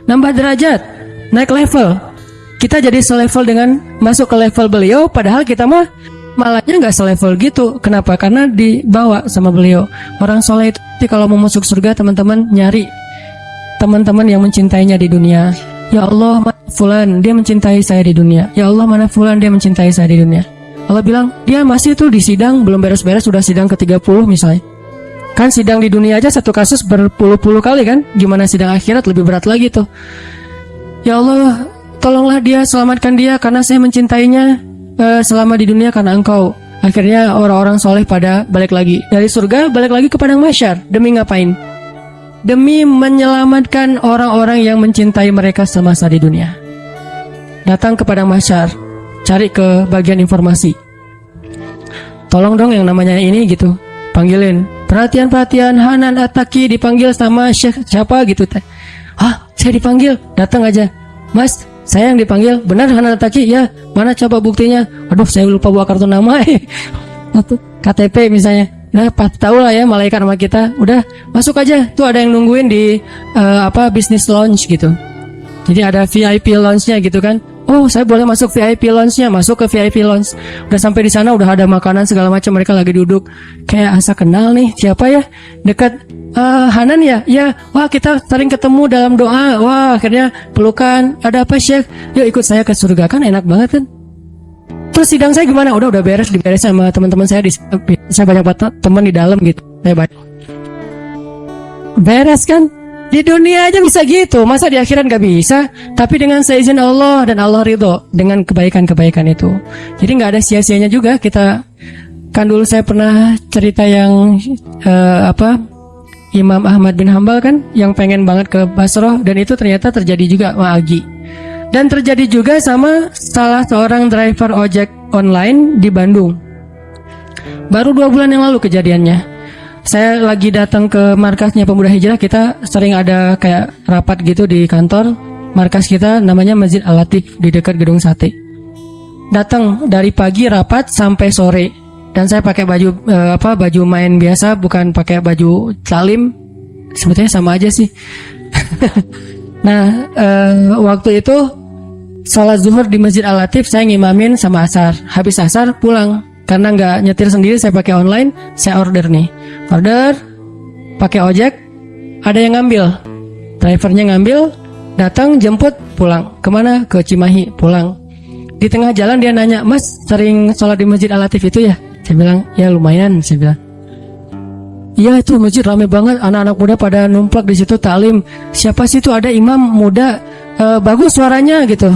Nambah derajat, naik level. Kita jadi selevel dengan masuk ke level beliau, padahal kita mah malahnya nggak selevel gitu. Kenapa? Karena dibawa sama beliau. Orang soleh itu kalau mau masuk surga, teman-teman nyari teman-teman yang mencintainya di dunia. Ya Allah, mana fulan, dia mencintai saya di dunia. Ya Allah, mana fulan, dia mencintai saya di dunia. Allah bilang, dia masih tuh di sidang, belum beres-beres, sudah sidang ke-30 misalnya. Kan sidang di dunia aja satu kasus berpuluh-puluh kali kan. Gimana sidang akhirat, lebih berat lagi tuh. Ya Allah, tolonglah dia, selamatkan dia, karena saya mencintainya selama di dunia karena Engkau. Akhirnya orang-orang soleh pada balik lagi dari surga, balik lagi ke padang mahsyar. Demi ngapain? Demi menyelamatkan orang-orang yang mencintai mereka semasa di dunia. Datang ke padang mahsyar, cari ke bagian informasi. Tolong dong yang namanya ini gitu, panggilin. Perhatian, Hanan At-Taqi dipanggil sama Syekh siapa gitu teh. Saya dipanggil, datang aja. Mas, saya yang dipanggil. Benar Hanan At-Taqi? Ya. Mana coba buktinya? Aduh, saya lupa bawa kartu nama. KTP misalnya. Nah, tahu lah ya malaikat sama kita. Udah, masuk aja. Tuh ada yang nungguin di business lounge gitu. Jadi ada VIP lounge-nya gitu kan. Oh, saya boleh masuk VIP lounge-nya. Masuk ke VIP lounge. Udah sampai di sana, udah ada makanan segala macam. Mereka lagi duduk. Kayak asa kenal nih. Siapa ya? Dekat Hanan ya? Ya. Wah, kita sering ketemu dalam doa. Wah, akhirnya pelukan. Ada apa, Syekh? Yuk ikut saya ke surga. Kan enak banget kan? Terus sidang saya gimana? Udah beres, diberes sama teman-teman saya. Saya banyak banget teman di dalam gitu. Saya banyak. Beres kan? Di dunia aja bisa gitu, masa di akhirat gak bisa? Tapi dengan seizin Allah dan Allah ridho dengan kebaikan-kebaikan itu. Jadi gak ada sia-sianya juga kita. Kan dulu saya pernah cerita yang Imam Ahmad bin Hambal kan, yang pengen banget ke Basrah, dan itu ternyata terjadi juga sama Agi. Dan terjadi juga sama salah seorang driver ojek online di Bandung. Baru 2 bulan yang lalu kejadiannya. Saya lagi datang ke markasnya Pemuda Hijrah. Kita sering ada kayak rapat gitu di kantor. Markas kita namanya Masjid Al-Latif di dekat Gedung Sate. Datang dari pagi rapat sampai sore. Dan saya pakai baju main biasa, bukan pakai baju salim. Sebetulnya sama aja sih. Nah, waktu itu sholat zuhur di Masjid Al-Latif, saya ngimamin sama asar. Habis asar pulang. Karena nggak nyetir sendiri, saya pakai online. Saya order nih. Order, pakai ojek. Ada yang ngambil. Drivernya ngambil, datang, jemput, pulang. Kemana? Ke Cimahi, pulang. Di tengah jalan dia nanya, Mas sering sholat di Masjid Al-Latif itu ya? Saya bilang, ya lumayan. Saya bilang, iya itu masjid rame banget. Anak-anak muda pada numplak di situ taklim. Siapa sih itu? Ada imam muda, bagus suaranya gitu.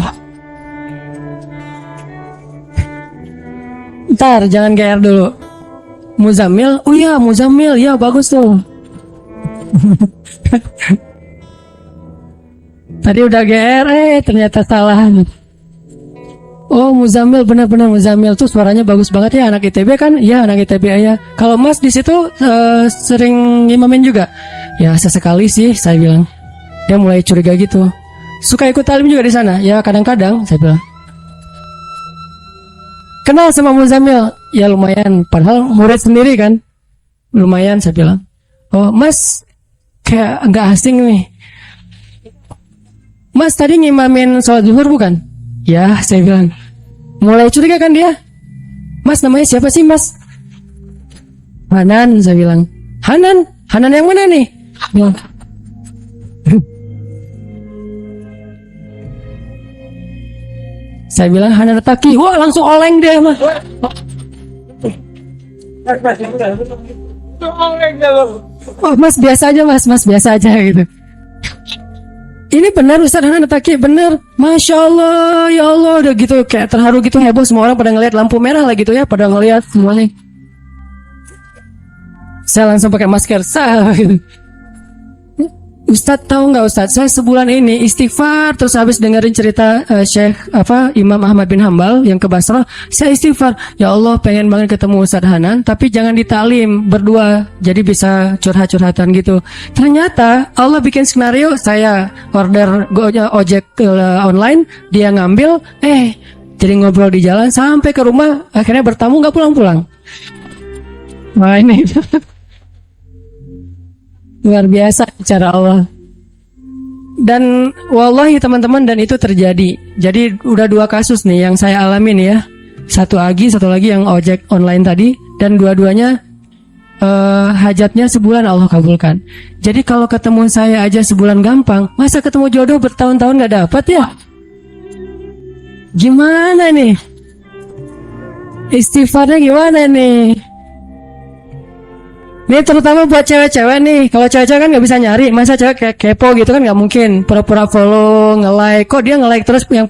Ntar jangan GR dulu. Muzammil, oh iya Muzammil, ya bagus tuh. Tadi udah GR, ternyata salah. Oh Muzammil, benar-benar Muzammil tuh suaranya bagus banget ya, anak ITB kan? Ya anak ITB ya. Kalau Mas di situ sering ngimamin juga? Ya sesekali sih, saya bilang. Dia mulai curiga gitu. Suka ikut talim juga di sana? Ya kadang-kadang, saya bilang. Kenal sama Muzammil? Ya lumayan, padahal murid sendiri kan. Lumayan, saya bilang. Oh Mas, kayak nggak asing nih. Mas tadi ngimamin sholat zuhur bukan? Ya, saya bilang. Mulai curiga kan dia. Mas namanya siapa sih Mas? Hanan, saya bilang. Hanan? Hanan yang mana nih? Bilang. Saya bilang Hanan At-Taqi. Wah langsung oleng dia Mas. Oh Mas biasa aja Mas biasa aja gitu. Ini benar Ustaz Hanan At-Taqi, benar. Masya Allah, ya Allah, udah gitu kayak terharu gitu, heboh, semua orang pada ngelihat, lampu merah lah gitu ya, pada ngelihat semuanya. Saya langsung pakai masker, gitu. Ustadz tahu nggak Ustadz, saya sebulan ini istighfar terus habis dengerin cerita Syekh Imam Ahmad bin Hambal yang ke Basrah, saya istighfar, ya Allah pengen banget ketemu Ustadz Hanan, tapi jangan ditaklim berdua, jadi bisa curhat-curhatan gitu. Ternyata Allah bikin skenario, saya order ojek online, dia ngambil, jadi ngobrol di jalan sampai ke rumah, akhirnya bertamu nggak pulang-pulang. Wah ini luar biasa cara Allah. Dan wallahi teman-teman, dan itu terjadi. Jadi udah 2 kasus nih yang saya alamin ya. Satu lagi yang ojek online tadi, dan dua-duanya hajatnya sebulan Allah kabulkan. Jadi kalau ketemu saya aja sebulan gampang, masa ketemu jodoh bertahun-tahun gak dapat ya? Gimana nih? Istighfarnya gimana nih? Ini terutama buat cewek-cewek nih. Kalau cewek-cewek kan nggak bisa nyari, masa cewek kayak kepo gitu kan nggak mungkin. Pura-pura follow, nge-like. Kok dia nge-like terus yang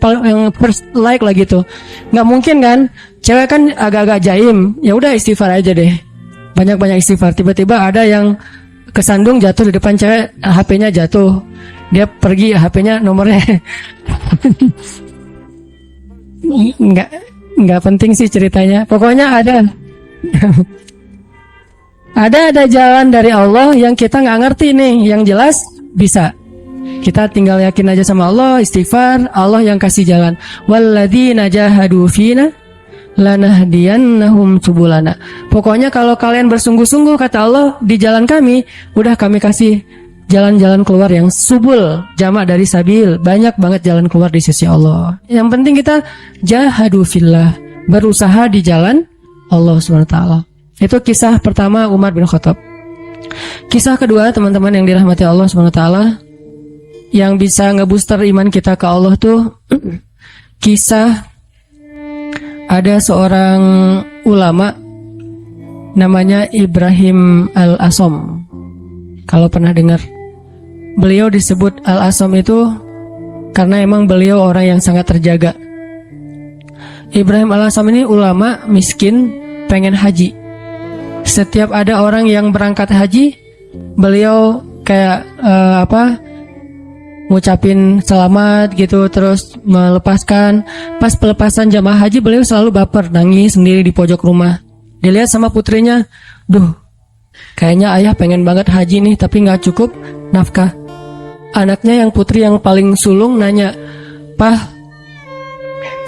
first like lah gitu? Nggak mungkin kan? Cewek kan agak-agak jaim. Ya udah istighfar aja deh. Banyak-banyak istighfar. Tiba-tiba ada yang kesandung jatuh di depan cewek, HP-nya jatuh. Dia pergi, HP-nya nomornya. Nggak penting sih ceritanya. Pokoknya ada. Ada jalan dari Allah yang kita nggak ngerti nih, yang jelas bisa. Kita tinggal yakin aja sama Allah, istighfar, Allah yang kasih jalan. Walladzina jahadu fina lanahdiyannahum subulana. Pokoknya kalau kalian bersungguh-sungguh kata Allah di jalan kami, udah kami kasih jalan-jalan keluar yang subul, jamak dari sabil, banyak banget jalan keluar di sisi Allah. Yang penting kita jahadu fillah, berusaha di jalan Allah SWT. Itu kisah pertama Umar bin Khattab. Kisah kedua teman-teman yang dirahmati Allah SWT, yang bisa ngebooster iman kita ke Allah tuh kisah ada seorang ulama namanya Ibrahim Al-Asom. Kalau pernah dengar, beliau disebut Al-Asom itu karena emang beliau orang yang sangat terjaga. Ibrahim Al-Asom ini ulama miskin, pengen haji. Setiap ada orang yang berangkat haji, beliau kayak ngucapin selamat gitu, terus melepaskan. Pas pelepasan jamaah haji, beliau selalu baper, nangis sendiri di pojok rumah. Dilihat sama putrinya, duh, kayaknya ayah pengen banget haji nih, tapi nggak cukup nafkah. Anaknya yang putri yang paling sulung nanya, "Pah,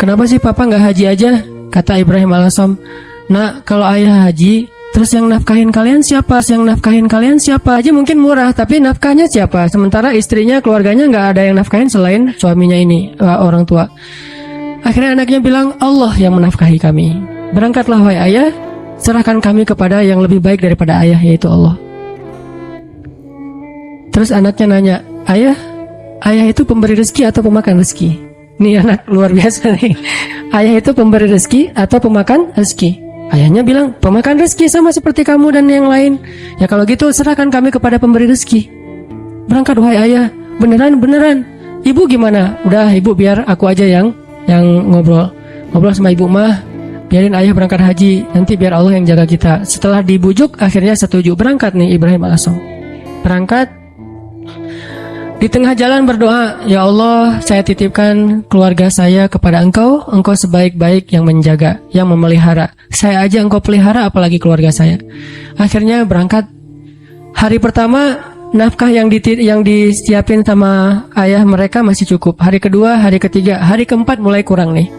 kenapa sih papa nggak haji aja?" Kata Ibrahim Al-Asom, "Nak, kalau ayah haji, terus yang nafkahin kalian siapa? Yang nafkahin kalian siapa? Aja mungkin murah, tapi nafkahnya siapa? Sementara istrinya, keluarganya nggak ada yang nafkahin selain suaminya ini, orang tua." Akhirnya anaknya bilang, "Allah yang menafkahi kami. Berangkatlah wahai ayah, serahkan kami kepada yang lebih baik daripada ayah, yaitu Allah." Terus anaknya nanya, ayah itu pemberi rezeki atau pemakan rezeki?" Nih anak luar biasa nih. Ayah itu pemberi rezeki atau pemakan rezeki? Ayahnya bilang, pemakan rezeki sama seperti kamu dan yang lain. Ya kalau gitu serahkan kami kepada pemberi rezeki. Berangkat wahai ayah. Beneran. Ibu gimana? Udah ibu biar aku aja yang ngobrol sama ibu mah. Biarin ayah berangkat haji. Nanti biar Allah yang jaga kita. Setelah dibujuk akhirnya setuju. Berangkat nih Ibrahim Al-Asom. Berangkat. Di tengah jalan berdoa, "Ya Allah, saya titipkan keluarga saya kepada Engkau. Engkau sebaik-baik yang menjaga, yang memelihara. Saya aja Engkau pelihara, apalagi keluarga saya." Akhirnya berangkat. Hari pertama nafkah yang disiapin sama ayah mereka masih cukup. Hari kedua, hari ketiga, hari keempat mulai kurang nih.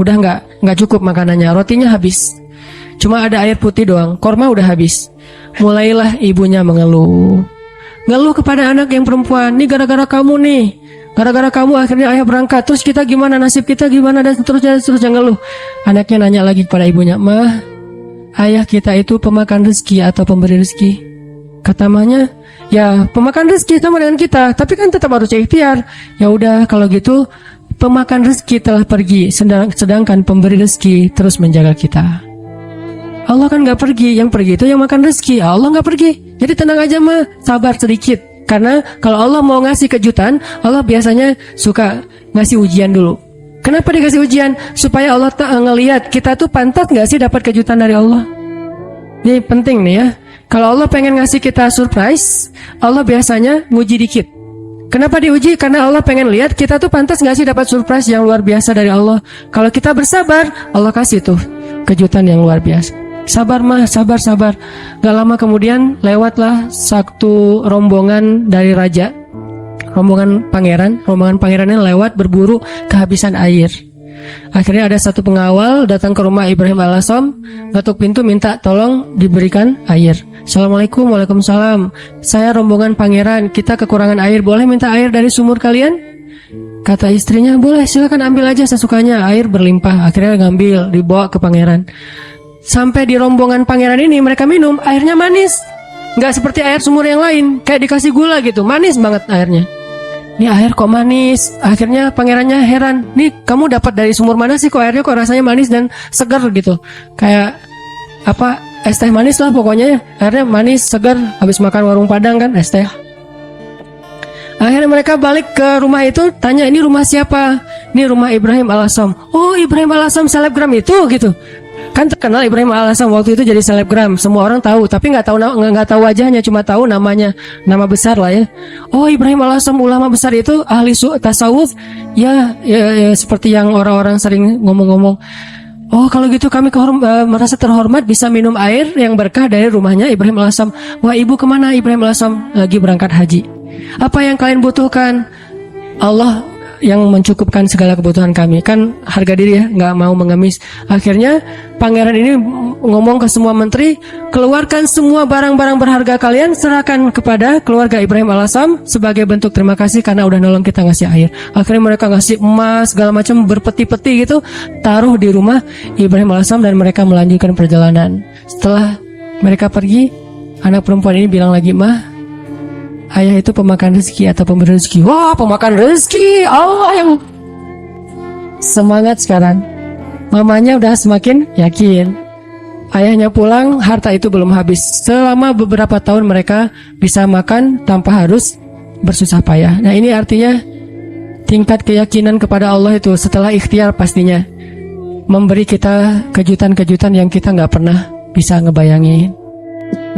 Udah nggak cukup makanannya, rotinya habis. Cuma ada air putih doang, korma udah habis. Mulailah ibunya mengeluh kepada anak yang perempuan, "Nih gara-gara kamu nih, gara-gara kamu akhirnya ayah berangkat, terus kita gimana, nasib kita gimana," dan seterusnya ngeluh. Anaknya nanya lagi kepada ibunya, "Mah, ayah kita itu pemakan rezeki atau pemberi rezeki?" Kata mahnya, "Ya pemakan rezeki sama dengan kita, tapi kan tetap harus ikhtiar." Ya udah kalau gitu, pemakan rezeki telah pergi, sedangkan pemberi rezeki terus menjaga kita. Allah kan nggak pergi, yang pergi itu yang makan rezeki. Allah nggak pergi, jadi tenang aja mah, sabar sedikit. Karena kalau Allah mau ngasih kejutan, Allah biasanya suka ngasih ujian dulu. Kenapa dikasih ujian? Supaya Allah ngelihat kita tuh pantas nggak sih dapat kejutan dari Allah. Ini penting nih ya. Kalau Allah pengen ngasih kita surprise, Allah biasanya nguji dikit. Kenapa diuji? Karena Allah pengen lihat kita tuh pantas gak sih dapat surprise yang luar biasa dari Allah. Kalau kita bersabar, Allah kasih tuh kejutan yang luar biasa. Sabar mah, sabar. Gak lama kemudian lewatlah satu rombongan dari raja, rombongan pangerannya lewat berburu kehabisan air. Akhirnya ada satu pengawal datang ke rumah Ibrahim alaihissalam, ketuk pintu minta tolong diberikan air. Assalamualaikum, waalaikumsalam. Saya rombongan pangeran, kita kekurangan air, boleh minta air dari sumur kalian? Kata istrinya, boleh, silakan ambil aja sesukanya. Air berlimpah, akhirnya ngambil, dibawa ke pangeran. Sampai di rombongan pangeran ini mereka minum, airnya manis. Nggak seperti air sumur yang lain, kayak dikasih gula gitu, manis banget airnya. Ini air kok manis. Akhirnya pangerannya heran, nih kamu dapat dari sumur mana sih, kok airnya kok rasanya manis dan segar gitu, kayak apa, es teh manis lah pokoknya ya. Airnya manis, segar, habis makan warung Padang kan, es teh. Akhirnya mereka balik ke rumah itu, tanya, ini rumah siapa? Ini rumah Ibrahim alaihissalam. Oh, Ibrahim alaihissalam selebgram itu gitu. Kan terkenal Ibrahim alaihissalam waktu itu jadi selebgram, semua orang tahu, tapi nggak tahu wajahnya, cuma tahu namanya, nama besar lah ya. Oh, Ibrahim alaihissalam ulama besar itu ahli tasawuf, ya, seperti yang orang-orang sering ngomong-ngomong. Oh, kalau gitu kami merasa terhormat bisa minum air yang berkah dari rumahnya Ibrahim alaihissalam. Wah, ibu kemana? Ibrahim alaihissalam lagi berangkat haji. Apa yang kalian butuhkan? Allah yang mencukupkan segala kebutuhan kami. Kan harga diri ya, nggak mau mengemis. Akhirnya pangeran ini ngomong ke semua menteri, keluarkan semua barang-barang berharga kalian, serahkan kepada keluarga Ibrahim alaihissalam sebagai bentuk terima kasih karena udah nolong kita ngasih air. Akhirnya mereka ngasih emas segala macam berpeti-peti gitu, taruh di rumah Ibrahim alaihissalam dan mereka melanjutkan perjalanan. Setelah mereka pergi, anak perempuan ini bilang lagi, mah, ayah itu pemakan rezeki atau pemberi rezeki? Wah, pemakan rezeki, Allah yang semangat sekarang. Mamanya udah semakin yakin. Ayahnya pulang, harta itu belum habis. Selama beberapa tahun mereka bisa makan tanpa harus bersusah payah. Nah, ini artinya tingkat keyakinan kepada Allah itu setelah ikhtiar pastinya memberi kita kejutan-kejutan yang kita nggak pernah bisa ngebayangin.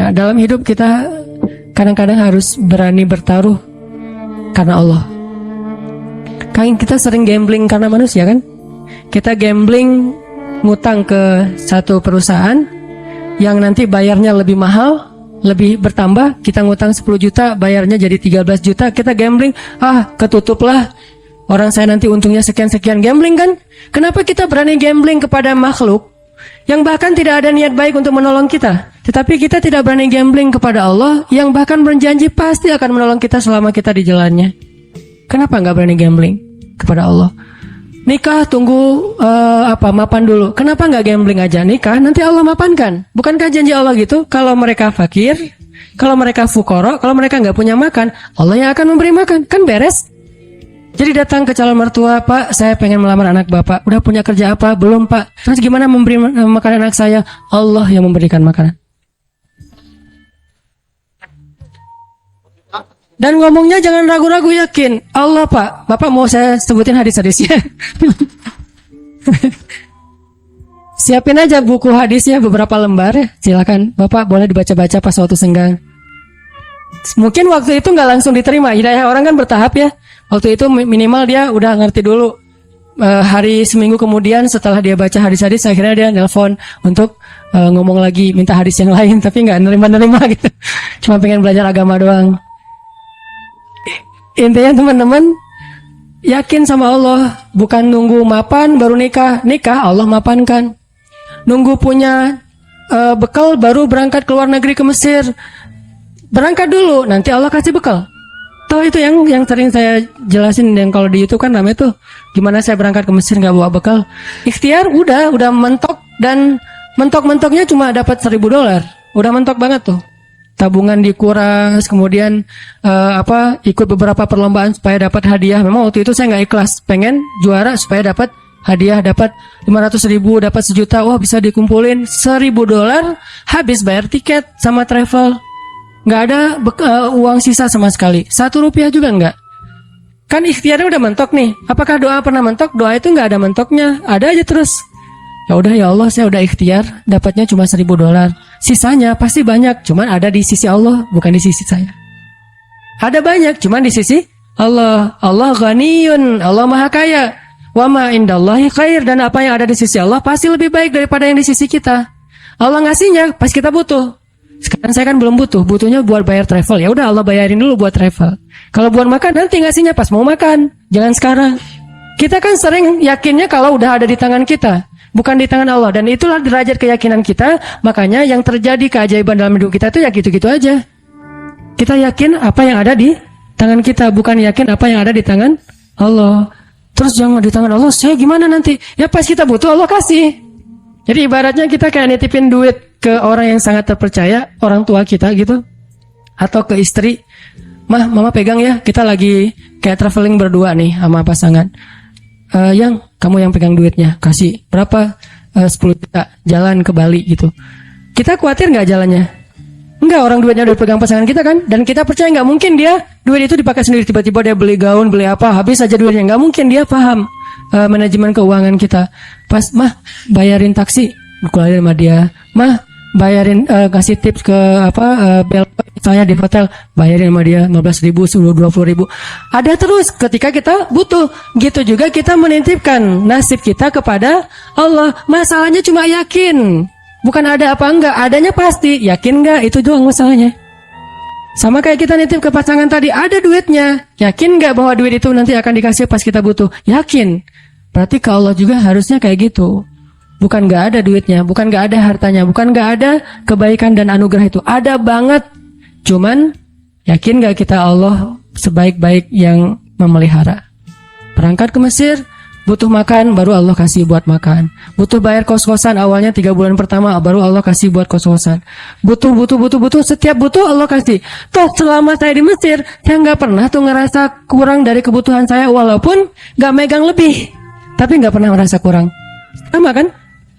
Nah, dalam hidup kita kadang-kadang harus berani bertaruh karena Allah. Kan kita sering gambling karena manusia kan? Kita gambling ngutang ke satu perusahaan yang nanti bayarnya lebih mahal, lebih bertambah. Kita ngutang 10 juta, bayarnya jadi 13 juta. Kita gambling, ketutup lah. Orang saya nanti untungnya sekian-sekian, gambling kan? Kenapa kita berani gambling kepada makhluk yang bahkan tidak ada niat baik untuk menolong kita? Tetapi kita tidak berani gambling kepada Allah yang bahkan berjanji pasti akan menolong kita selama kita di jalannya. Kenapa nggak berani gambling kepada Allah? Nikah tunggu mapan dulu. Kenapa nggak gambling aja nikah? Nanti Allah mapankan. Bukankah janji Allah gitu? Kalau mereka fakir, kalau mereka fukoro, kalau mereka nggak punya makan, Allah yang akan memberi makan. Kan beres? Jadi datang ke calon mertua, Pak, saya pengen melamar anak Bapak. Udah punya kerja apa? Belum, Pak. Terus gimana memberi makan anak saya? Allah yang memberikan makanan. Dan ngomongnya jangan ragu-ragu, yakin. Allah, Pak. Bapak mau saya sebutin hadis-hadisnya. Siapin aja buku hadisnya beberapa lembar ya. Silakan, Bapak boleh dibaca-baca pas waktu senggang. Mungkin waktu itu nggak langsung diterima. Hidayah orang kan bertahap ya. Waktu itu minimal dia udah ngerti dulu. Hari seminggu kemudian setelah dia baca hadis-hadis, akhirnya dia nelpon untuk ngomong lagi, minta hadis yang lain, tapi nggak nerima-nerima gitu. Cuma pengen belajar agama doang. Intinya teman-teman, yakin sama Allah, bukan nunggu mapan baru nikah. Nikah Allah mapankan. Nunggu punya bekal baru berangkat ke luar negeri ke Mesir. Berangkat dulu, nanti Allah kasih bekal. Tahu itu yang sering saya jelasin, yang kalau di YouTube kan namanya tuh gimana saya berangkat ke Mesir nggak bawa bekal. Ikhtiar udah mentok, dan mentok-mentoknya cuma dapat $1.000. Udah mentok banget tuh. Tabungan dikuras, kemudian ikut beberapa perlombaan supaya dapat hadiah. Memang waktu itu saya nggak ikhlas, pengen juara supaya dapat hadiah, dapat 500.000, dapat 1 juta. Wah, bisa dikumpulin $1.000, habis bayar tiket sama travel. Nggak ada uang sisa sama sekali, Rp1 juga nggak. Kan ikhtiarnya udah mentok nih. Apakah doa pernah mentok? Doa itu nggak ada mentoknya, ada aja terus. Ya udah, ya Allah, saya udah ikhtiar, dapatnya cuma $1.000. Sisanya pasti banyak, cuman ada di sisi Allah, bukan di sisi saya. Ada banyak, cuman di sisi Allah. Allah ghaniyun, Allah maha kaya. Wa ma indallahi khair, dan apa yang ada di sisi Allah pasti lebih baik daripada yang di sisi kita. Allah ngasihnya pas kita butuh. Sekarang saya kan belum butuh, butuhnya buat bayar travel. Ya udah Allah bayarin dulu buat travel. Kalau buat makan nanti ngasihnya pas mau makan, jangan sekarang. Kita kan sering yakinnya kalau udah ada di tangan kita, bukan di tangan Allah, dan itulah derajat keyakinan kita. Makanya yang terjadi keajaiban dalam hidup kita itu ya gitu-gitu aja. Kita yakin apa yang ada di tangan kita, bukan yakin apa yang ada di tangan Allah. Terus jangan di tangan Allah, saya gimana nanti? Ya pas kita butuh Allah kasih. Jadi ibaratnya kita kayak nitipin duit ke orang yang sangat terpercaya, orang tua kita gitu, atau ke istri. Mama pegang ya, kita lagi kayak traveling berdua nih sama pasangan. Yang kamu yang pegang duitnya, kasih berapa? 10 juta, jalan ke Bali gitu. Kita khawatir nggak jalannya? Enggak, orang duitnya udah pegang pasangan kita kan, dan kita percaya nggak mungkin dia duit itu dipakai sendiri, tiba-tiba dia beli gaun, beli apa, habis aja duitnya. Nggak mungkin, dia paham manajemen keuangan kita. Pas bayarin taksi, dikeluarin sama dia. Bayarin kasih tips ke bel saya di hotel, bayarin sama dia 15.000, 20.000. Ada terus ketika kita butuh. Gitu juga kita menitipkan nasib kita kepada Allah. Masalahnya cuma yakin, bukan ada apa enggak. Adanya pasti, yakin enggak, itu doang masalahnya. Sama kayak kita nitip ke pasangan tadi, ada duitnya, yakin enggak bahwa duit itu nanti akan dikasih pas kita butuh? Yakin. Berarti ke Allah juga harusnya kayak gitu. Bukan gak ada duitnya, bukan gak ada hartanya, bukan gak ada kebaikan dan anugerah itu. Ada banget. Cuman yakin gak kita Allah sebaik-baik yang memelihara? Berangkat ke Mesir, butuh makan, baru Allah kasih buat makan. Butuh bayar kos-kosan, awalnya 3 bulan pertama, baru Allah kasih buat kos-kosan. Butuh, setiap butuh Allah kasih. Toh selama saya di Mesir, saya gak pernah tuh ngerasa kurang dari kebutuhan saya, walaupun gak megang lebih, tapi gak pernah merasa kurang. Sama kan?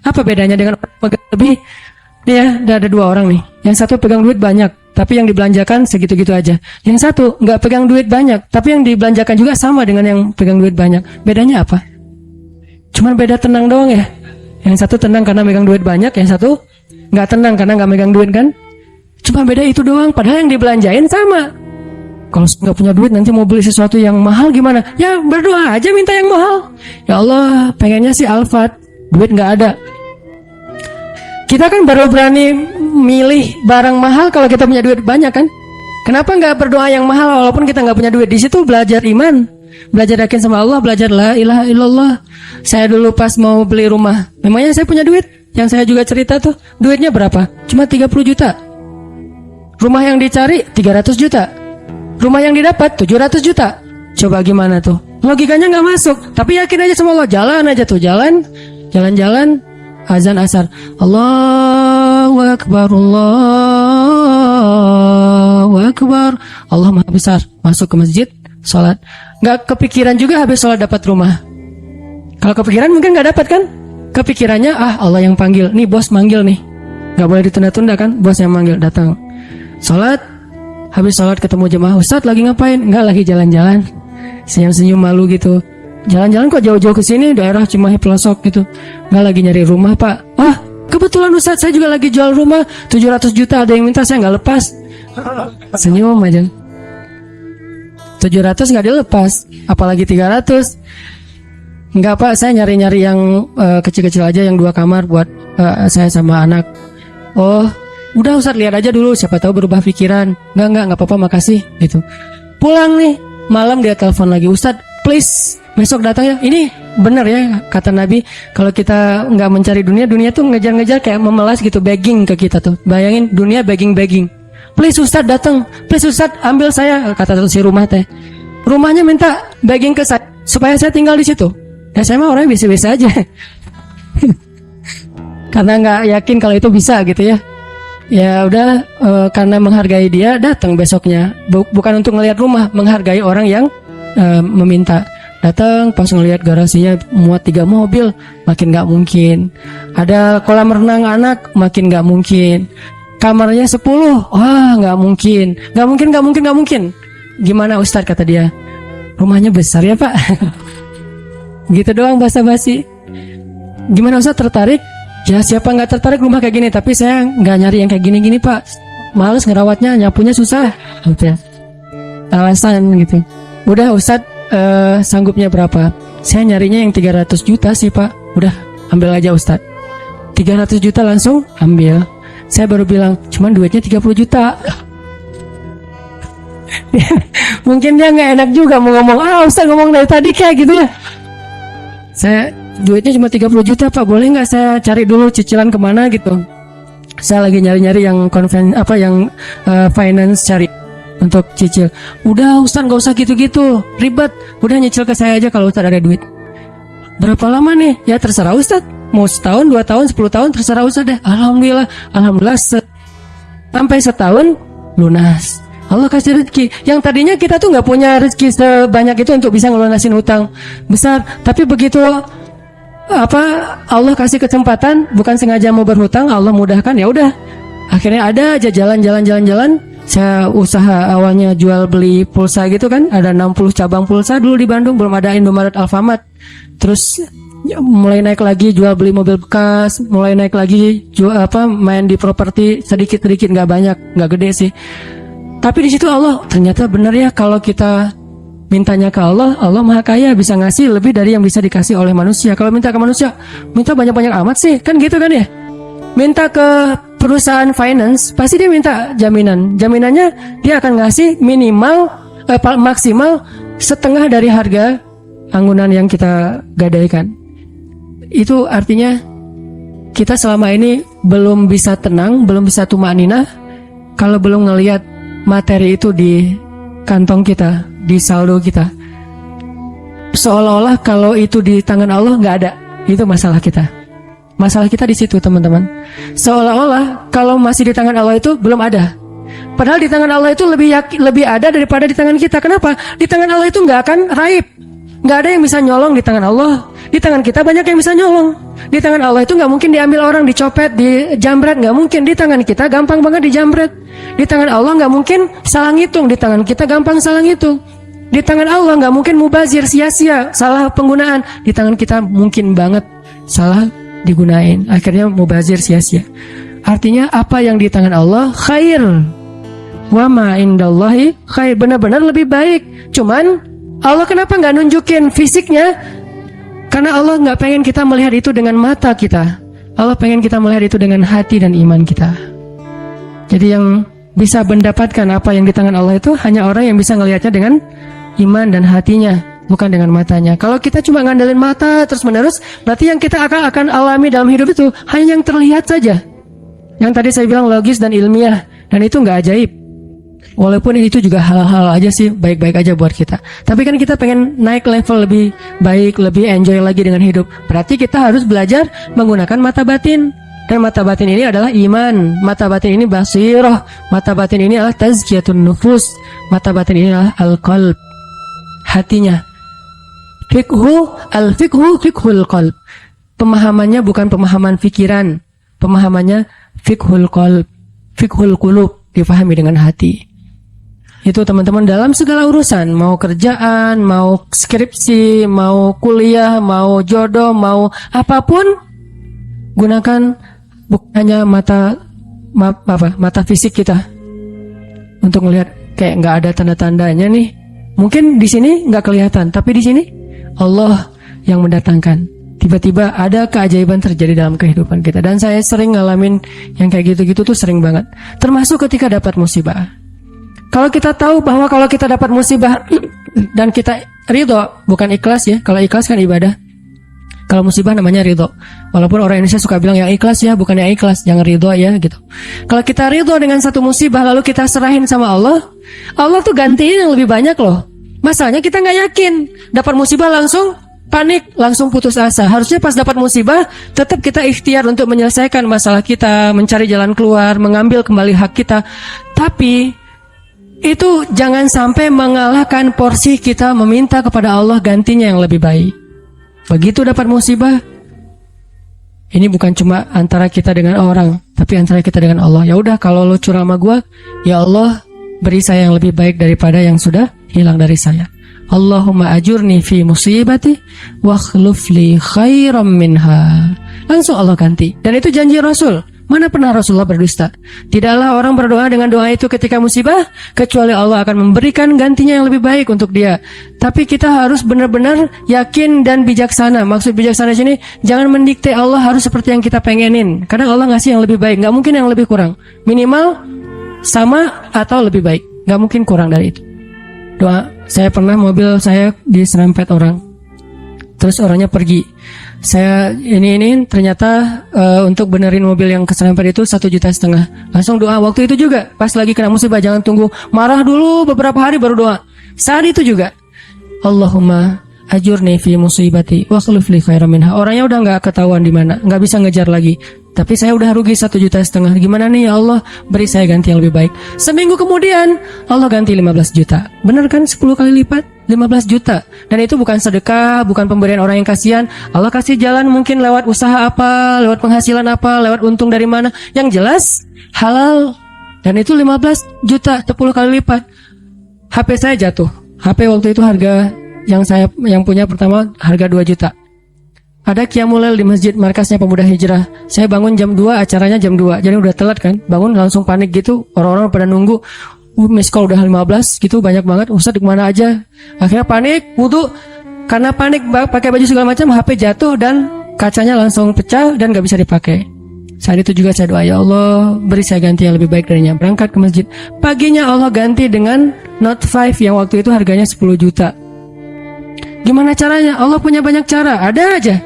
Apa bedanya dengan pegang lebih? Ya, ada 2 orang nih. Yang satu pegang duit banyak, tapi yang dibelanjakan segitu-gitu aja. Yang satu nggak pegang duit banyak, tapi yang dibelanjakan juga sama dengan yang pegang duit banyak. Bedanya apa? Cuman beda tenang doang ya. Yang satu tenang karena megang duit banyak, yang satu nggak tenang karena nggak megang duit kan? Cuma beda itu doang. Padahal yang dibelanjain sama. Kalau nggak punya duit nanti mau beli sesuatu yang mahal gimana? Ya berdoa aja minta yang mahal. Ya Allah, pengennya sih Alphard, duit nggak ada. Kita kan baru berani milih barang mahal kalau kita punya duit banyak kan? Kenapa nggak berdoa yang mahal walaupun kita nggak punya duit? Di situ belajar iman, belajar yakin sama Allah, belajar la ilaha illallah. Saya dulu pas mau beli rumah, memangnya saya punya duit? Yang saya juga cerita tuh, duitnya berapa? Cuma 30 juta. Rumah yang dicari 300 juta. Rumah yang didapat 700 juta. Coba gimana tuh? Logikanya nggak masuk. Tapi yakin aja sama Allah, jalan aja tuh, jalan-jalan. Azan asar, Allahu Akbar, Allahu Akbar, Allah Maha Besar. Masuk ke masjid, sholat. Gak kepikiran juga habis sholat dapat rumah. Kalau kepikiran mungkin gak dapat kan? Kepikirannya, Allah yang panggil. Nih bos manggil nih, gak boleh ditunda-tunda kan? Bos yang manggil, datang. Sholat, habis sholat ketemu jemaah. Ustadz lagi ngapain? Enggak, lagi jalan-jalan. Senyum-senyum malu gitu. Jalan-jalan kok jauh-jauh ke sini, daerah Cimahi pelosok gitu. Nggak lagi nyari rumah pak. Kebetulan Ustadz saya juga lagi jual rumah 700 juta, ada yang minta saya nggak lepas. Senyum aja. 700 nggak dilepas, apalagi 300. Nggak pak, saya nyari-nyari yang kecil-kecil aja, yang 2 kamar buat saya sama anak. Oh, udah Ustadz lihat aja dulu, siapa tahu berubah pikiran. Nggak apa-apa, makasih gitu. Pulang nih, malam dia telepon lagi, Ustadz please besok datang ya. Ini benar ya kata Nabi, kalau kita nggak mencari dunia, dunia tuh ngejar-ngejar kayak memelas gitu, begging ke kita tuh. Bayangin dunia begging. Please Ustadz datang, please Ustadz ambil saya, kata si rumah teh. Rumahnya minta begging ke saya supaya saya tinggal di situ. Ya saya mah orangnya biasa-biasa aja. Karena nggak yakin kalau itu bisa gitu ya. Ya udah, karena menghargai dia datang besoknya. Bukan untuk ngelihat rumah, menghargai orang yang meminta. Datang pas ngelihat garasinya muat 3 mobil, makin gak mungkin. Ada kolam renang anak, makin gak mungkin. Kamarnya 10, gak mungkin. Gimana Ustadz, kata dia, rumahnya besar ya pak. Gitu doang basa-basi. Gimana Ustadz, tertarik? Ya siapa gak tertarik rumah kayak gini, tapi saya gak nyari yang kayak gini-gini pak. Males ngerawatnya, nyapunya susah gitu ya. alasan gitu. Udah Ustadz, sanggupnya berapa? Saya nyarinya yang 300 juta sih Pak. Udah ambil aja Ustadz. 300 juta langsung ambil. Saya baru bilang cuman duitnya 30 juta. Mungkin dia nggak enak juga mau ngomong, Ustadz ngomong dari tadi kayak gitu ya. Saya duitnya cuma 30 juta Pak, boleh nggak saya cari dulu cicilan kemana gitu. Saya lagi nyari-nyari yang finance cari untuk cicil. Udah Ustadz nggak usah gitu-gitu, ribet. Udah nyicil ke saya aja kalau Ustadz ada duit. Berapa lama nih? Ya terserah Ustadz. Mau setahun, 2 tahun, 10 tahun terserah Ustadz deh. Alhamdulillah sampai setahun lunas. Allah kasih rezeki. Yang tadinya kita tuh nggak punya rezeki sebanyak itu untuk bisa ngelunasin hutang besar. Tapi begitu Allah kasih kesempatan, bukan sengaja mau berhutang, Allah mudahkan, ya udah. Akhirnya ada aja jalan. Saya usaha awalnya jual beli pulsa gitu kan, ada 60 cabang pulsa dulu di Bandung, belum ada Indomaret, Alfamart. Terus mulai naik lagi jual beli mobil bekas, mulai naik lagi main di properti sedikit-sedikit, nggak banyak, nggak gede sih. Tapi di situ Allah ternyata benar ya, kalau kita mintanya ke Allah, Allah Maha Kaya, bisa ngasih lebih dari yang bisa dikasih oleh manusia. Kalau minta ke manusia, minta banyak-banyak amat sih, kan gitu kan ya. Minta ke perusahaan finance, pasti dia minta jaminan. Jaminannya dia akan ngasih maksimal setengah dari harga anggunan yang kita gadaikan. Itu artinya kita selama ini belum bisa tenang, belum bisa tumaninah kalau belum ngelihat materi itu di kantong kita, di saldo kita. Seolah-olah kalau itu di tangan Allah nggak ada. Itu masalah kita. Masalah kita di situ teman-teman. Seolah-olah kalau masih di tangan Allah itu belum ada. Padahal di tangan Allah itu lebih ada daripada di tangan kita. Kenapa? Di tangan Allah itu nggak akan raib. Nggak ada yang bisa nyolong di tangan Allah. Di tangan kita banyak yang bisa nyolong. Di tangan Allah itu nggak mungkin diambil orang, dicopet, dijamret, nggak mungkin. Di tangan kita gampang banget dijamret. Di tangan Allah nggak mungkin salah ngitung. Di tangan kita gampang salah ngitung. Di tangan Allah nggak mungkin mubazir, sia-sia, salah penggunaan. Di tangan kita mungkin banget salah digunain, akhirnya mubazir, sia-sia. Artinya apa yang di tangan Allah khair, wa ma indallahi khair, benar-benar lebih baik. Cuman Allah kenapa nggak nunjukin fisiknya? Karena Allah nggak pengen kita melihat itu dengan mata kita. Allah pengen kita melihat itu dengan hati dan iman kita. Jadi yang bisa mendapatkan apa yang di tangan Allah itu hanya orang yang bisa ngelihatnya dengan iman dan hatinya, bukan dengan matanya. Kalau kita cuma ngandelin mata terus-menerus, berarti yang kita akan alami dalam hidup itu hanya yang terlihat saja. Yang tadi saya bilang logis dan ilmiah, dan itu nggak ajaib. Walaupun itu juga hal-hal aja sih, baik-baik aja buat kita. Tapi kan kita pengen naik level lebih baik, lebih enjoy lagi dengan hidup. Berarti kita harus belajar menggunakan mata batin. Dan mata batin ini adalah iman. Mata batin ini basirah. Mata batin ini adalah tazkiyatun nufus. Mata batin ini adalah al-qalb, hatinya. Al-fiqhu fiqhul qalb. Pemahamannya bukan pemahaman pikiran. Pemahamannya fiqhul qalb, fiqhul qulub, difahami dengan hati. Itu teman-teman dalam segala urusan, mau kerjaan, mau skripsi, mau kuliah, mau jodoh, mau apapun, gunakan bukan hanya mata fisik kita untuk melihat kayak nggak ada tanda-tandanya nih. Mungkin di sini nggak kelihatan, tapi di sini Allah yang mendatangkan. Tiba-tiba ada keajaiban terjadi dalam kehidupan kita. Dan saya sering ngalamin yang kayak gitu-gitu tuh sering banget. Termasuk ketika dapat musibah. Kalau kita tahu bahwa kalau kita dapat musibah dan kita ridho, bukan ikhlas ya. Kalau ikhlas kan ibadah. Kalau musibah namanya ridho. Walaupun orang Indonesia suka bilang yang ikhlas ya, bukan yang ikhlas, jangan ridho ya gitu. Kalau kita ridho dengan satu musibah lalu kita serahin sama Allah, Allah tuh gantiin yang lebih banyak loh. Masalahnya kita nggak yakin. Dapat musibah langsung panik, langsung putus asa. Harusnya pas dapat musibah tetap kita ikhtiar untuk menyelesaikan masalah kita, mencari jalan keluar, mengambil kembali hak kita. Tapi itu jangan sampai mengalahkan porsi kita meminta kepada Allah gantinya yang lebih baik. Begitu dapat musibah, ini bukan cuma antara kita dengan orang, tapi antara kita dengan Allah. Ya udah, kalau lo curang sama gua, ya Allah beri saya yang lebih baik daripada yang sudah hilang dari saya. Allahumma ajurni fi musibati wa akhlif li khairam minha. Langsung Allah ganti. Dan itu janji Rasul. Mana pernah Rasulullah berdusta? Tidaklah orang berdoa dengan doa itu ketika musibah, kecuali Allah akan memberikan gantinya yang lebih baik untuk dia. Tapi kita harus benar-benar yakin dan bijaksana. Maksud bijaksana di sini, jangan mendikte Allah harus seperti yang kita pengenin. Kadang Allah ngasih yang lebih baik, nggak mungkin yang lebih kurang. Minimal sama atau lebih baik, nggak mungkin kurang dari itu. Doa, saya pernah mobil saya diserempet orang, terus orangnya pergi. Saya ini ternyata untuk benerin mobil yang keserempet itu 1,5 juta. Langsung doa waktu itu juga. Pas lagi kena musibah, jangan tunggu marah dulu beberapa hari baru doa. Saat itu juga, Allahumma ajurni fi musibati wa akhlif li khairan minha. Orangnya udah nggak ketahuan di mana, nggak bisa ngejar lagi. Tapi saya udah rugi 1,5 juta. Gimana nih ya Allah, beri saya ganti yang lebih baik. Seminggu kemudian Allah ganti 15 juta. Bener kan, 10 kali lipat 15 juta. Dan itu bukan sedekah, bukan pemberian orang yang kasihan. Allah kasih jalan mungkin lewat usaha apa, lewat penghasilan apa, lewat untung dari mana. Yang jelas halal. Dan itu 15 juta 10 kali lipat. HP saya jatuh. HP waktu itu harga yang punya pertama harga 2 juta. Ada Qiyamul Lail di masjid markasnya Pemuda Hijrah. Saya bangun jam 2, acaranya jam 2. Jadi udah telat kan. Bangun langsung panik gitu. Orang-orang pada nunggu. Miss call udah 15 gitu, banyak banget. Ustaz di mana aja? Akhirnya panik, wudu. Karena panik pakai baju segala macam, HP jatuh dan kacanya langsung pecah dan gak bisa dipakai. Saat itu juga saya doa, ya Allah beri saya ganti yang lebih baik darinya. Berangkat ke masjid. Paginya Allah ganti dengan Note 5 yang waktu itu harganya 10 juta. Gimana caranya? Allah punya banyak cara. Ada aja.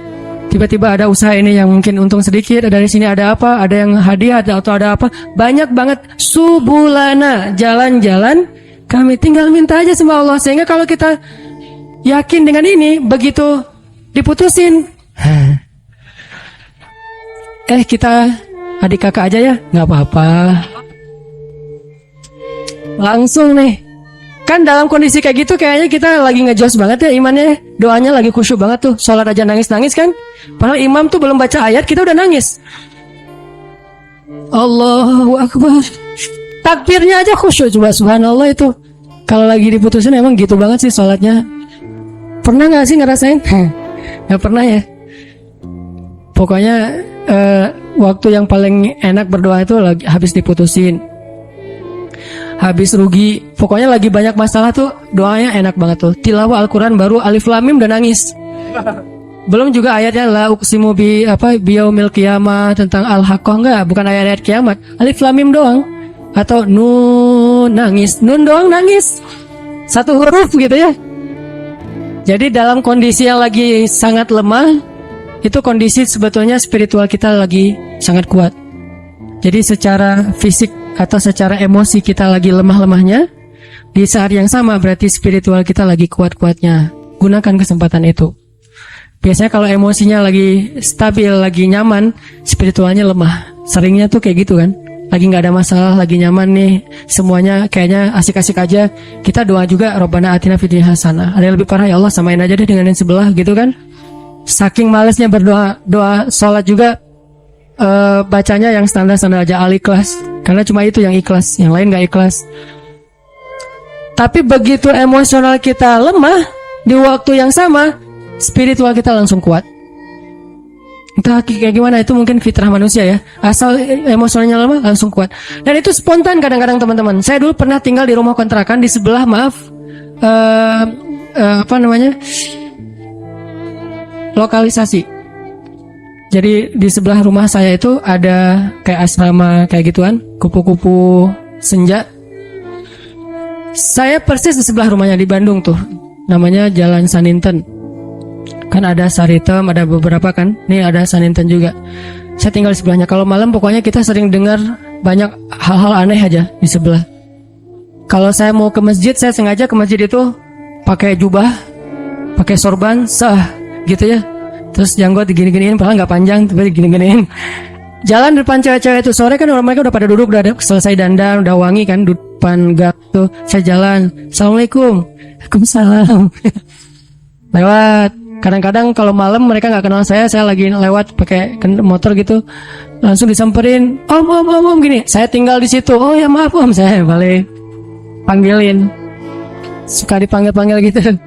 Tiba-tiba ada usaha ini yang mungkin untung sedikit, dari sini ada apa, ada yang hadiah atau ada apa. Banyak banget subulana, jalan-jalan. Kami tinggal minta aja sama Allah. Sehingga kalau kita yakin dengan ini, begitu diputusin, kita adik kakak aja ya, nggak apa-apa. Langsung nih. Kan dalam kondisi kayak gitu kayaknya kita lagi ngejos banget ya imannya. Doanya lagi khusyuk banget tuh. Sholat aja nangis-nangis kan. Padahal imam tuh belum baca ayat, kita udah nangis. Allahu Akbar. Takbirnya aja khusyuk. Coba subhanallah itu. Kalau lagi diputusin emang gitu banget sih sholatnya. Pernah gak sih ngerasain? Gak pernah ya. Pokoknya waktu yang paling enak berdoa itu lagi habis diputusin, habis rugi, pokoknya lagi banyak masalah tuh doanya enak banget tuh. Tilawah Al-Quran baru Alif Lam Mim udah nangis. Belum juga ayatnya la uqsimu biyaumil qiyamah tentang al-haqqah, enggak, bukan ayat-ayat kiamat. Alif Lam Mim doang. Atau nun nangis, nun doang nangis. Satu huruf gitu ya. Jadi dalam kondisi yang lagi sangat lemah, itu kondisi sebetulnya spiritual kita lagi sangat kuat. Jadi secara fisik atau secara emosi kita lagi lemah-lemahnya, di saat yang sama berarti spiritual kita lagi kuat-kuatnya. Gunakan kesempatan itu. Biasanya kalau emosinya lagi stabil, lagi nyaman, spiritualnya lemah. Seringnya tuh kayak gitu kan. Lagi gak ada masalah, lagi nyaman nih, semuanya kayaknya asik-asik aja. Kita doa juga, Rabbana atina fid dunya hasanah. Ada yang lebih parah, ya Allah samain aja deh dengan yang sebelah gitu kan. Saking malesnya berdoa, doa sholat juga bacanya yang standar-standar aja, Al-Ikhlas. Karena cuma itu yang ikhlas, yang lain gak ikhlas. Tapi begitu emosional kita lemah, di waktu yang sama spiritual kita langsung kuat. Entah kayak gimana, itu mungkin fitrah manusia ya. Asal emosionalnya lemah langsung kuat. Dan itu spontan kadang-kadang teman-teman. Saya dulu pernah tinggal di rumah kontrakan di sebelah, lokalisasi. Jadi di sebelah rumah saya itu ada kayak asrama kayak gituan, kupu-kupu senja. Saya persis di sebelah rumahnya di Bandung tuh. Namanya Jalan Saninten. Kan ada Saritem, ada beberapa kan. Nih ada Saninten juga. Saya tinggal di sebelahnya. Kalau malam pokoknya kita sering dengar banyak hal-hal aneh aja di sebelah. Kalau saya mau ke masjid, saya sengaja ke masjid itu pakai jubah, pakai sorban, sah gitu ya. Terus janggut digini-giniin, padahal nggak panjang, tapi digini-giniin. Jalan depan cewek-cewek itu sore kan mereka udah pada duduk, udah selesai dandan, udah wangi kan, depan gang tuh. Saya jalan, assalamualaikum, waalaikumsalam. Lewat. Kadang-kadang kalau malam mereka nggak kenal saya lagi lewat pakai motor gitu, langsung disamperin, om gini. Saya tinggal di situ, oh ya maaf om, saya balik panggilin, suka dipanggil-panggil gitu.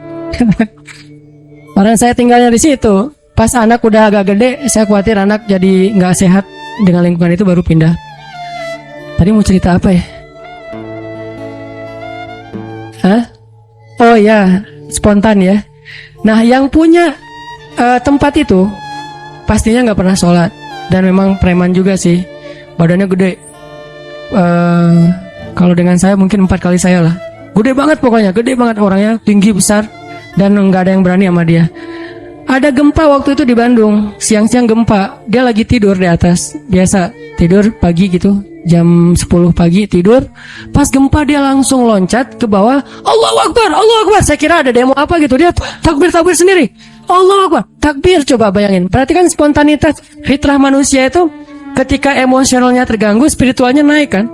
Orang saya tinggalnya di situ. Pas anak udah agak gede, saya khawatir anak jadi nggak sehat dengan lingkungan itu baru pindah. Tadi mau cerita apa ya? Hah? Oh ya, spontan ya. Nah, yang punya tempat itu pastinya nggak pernah sholat, dan memang preman juga sih, badannya gede. Kalau dengan saya mungkin 4 kali saya lah. Gede banget pokoknya, gede banget orangnya, tinggi besar, dan nggak ada yang berani sama dia. Ada gempa waktu itu di Bandung, siang-siang gempa, dia lagi tidur di atas, biasa tidur pagi gitu, jam 10 pagi tidur. Pas gempa dia langsung loncat ke bawah, Allahu Akbar, Allahu Akbar. Saya kira ada demo apa gitu, dia takbir sendiri, Allahu Akbar, takbir. Coba bayangin, perhatikan spontanitas fitrah manusia itu, ketika emosionalnya terganggu, spiritualnya naik kan.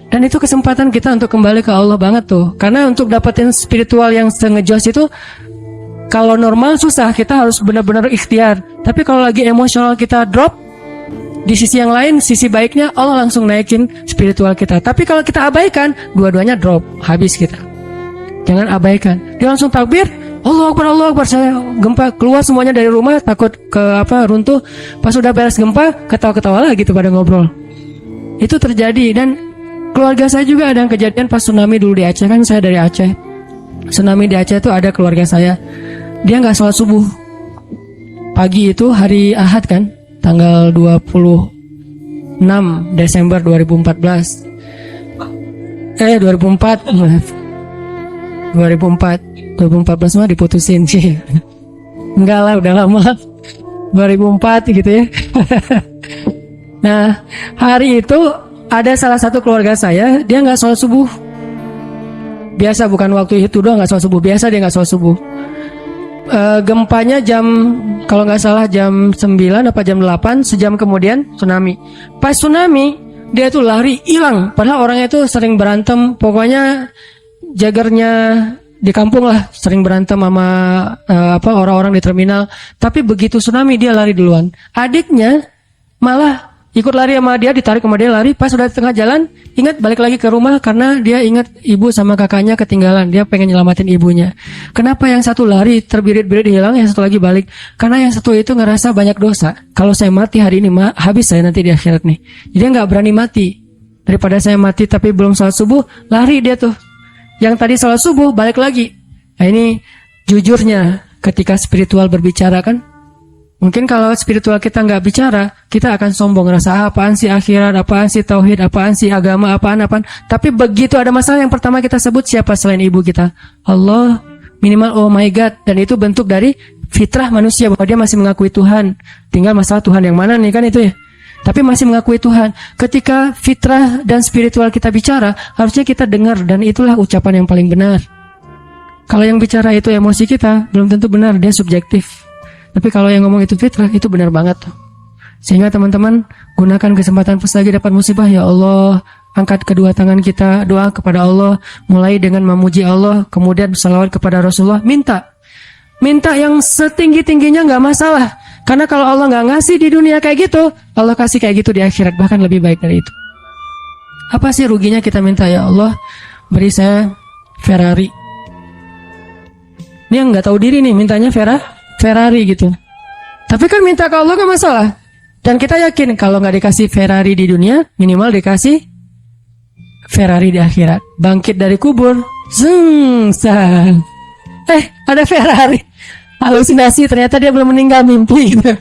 Dan itu kesempatan kita untuk kembali ke Allah banget tuh. Karena untuk dapetin spiritual yang sengejos itu, kalau normal susah, kita harus benar-benar ikhtiar. Tapi kalau lagi emosional kita drop, di sisi yang lain, sisi baiknya Allah langsung naikin spiritual kita. Tapi kalau kita abaikan, dua-duanya drop, habis kita. Jangan abaikan. Dia langsung takbir, Allahu Akbar, Allahu Akbar. Saya gempa, keluar semuanya dari rumah, takut runtuh. Pas udah beres gempa, ketawa-ketawa lah gitu pada ngobrol. Itu terjadi. Dan keluarga saya juga ada yang kejadian pas tsunami dulu di Aceh, kan saya dari Aceh. Tsunami di Aceh itu ada keluarga saya, dia nggak sholat subuh pagi, itu hari Ahad kan, tanggal 26 Desember 2014. 2014 mah diputusin sih. Enggak lah, udah lama, 2004 gitu ya. Nah, hari itu ada salah satu keluarga saya, dia nggak sholat subuh. Biasa, bukan waktu itu doang nggak sholat subuh, biasa dia nggak sholat subuh. Gempanya kalau nggak salah jam 9 apa jam 8, sejam kemudian tsunami. Pas tsunami, dia tuh lari, hilang. Padahal orangnya itu sering berantem, pokoknya jagernya di kampung lah, sering berantem sama orang-orang di terminal. Tapi begitu tsunami dia lari duluan. Adiknya malah ikut lari sama dia, ditarik sama dia lari. Pas udah di tengah jalan, ingat balik lagi ke rumah karena dia ingat ibu sama kakaknya ketinggalan. Dia pengen nyelamatin ibunya. Kenapa yang satu lari terbirit-birit hilang, yang satu lagi balik? Karena yang satu itu ngerasa banyak dosa. Kalau saya mati hari ini, habis saya nanti di akhirat nih. Jadi dia nggak berani mati. Daripada saya mati tapi belum sholat subuh, lari dia tuh. Yang tadi sholat subuh balik lagi. Nah, ini jujurnya ketika spiritual berbicara kan. Mungkin kalau spiritual kita nggak bicara, kita akan sombong, rasa apaan sih akhirat, apaan sih tauhid, apaan sih agama, apaan. Tapi begitu ada masalah, yang pertama kita sebut siapa selain ibu kita? Allah, minimal oh my God. Dan itu bentuk dari fitrah manusia bahwa dia masih mengakui Tuhan. Tinggal masalah Tuhan yang mana nih kan itu ya. Tapi masih mengakui Tuhan. Ketika fitrah dan spiritual kita bicara, harusnya kita dengar, dan itulah ucapan yang paling benar. Kalau yang bicara itu emosi kita, belum tentu benar, dia subjektif. Tapi kalau yang ngomong itu fitrah, itu benar banget. Sehingga teman-teman, gunakan kesempatan pas lagi dapat musibah, ya Allah, angkat kedua tangan kita, doa kepada Allah, mulai dengan memuji Allah, kemudian salawat kepada Rasulullah, minta yang setinggi-tingginya nggak masalah. Karena kalau Allah nggak ngasih di dunia kayak gitu, Allah kasih kayak gitu di akhirat, bahkan lebih baik dari itu. Apa sih ruginya kita minta, ya Allah, beri saya Ferrari. Ini yang nggak tahu diri nih, mintanya Ferrari gitu. Tapi kan minta ke Allah gak masalah. Dan kita yakin kalau gak dikasih Ferrari di dunia, minimal dikasih Ferrari di akhirat. Bangkit dari kubur, ada Ferrari. Halusinasi, ternyata dia belum meninggal, mimpi gitu.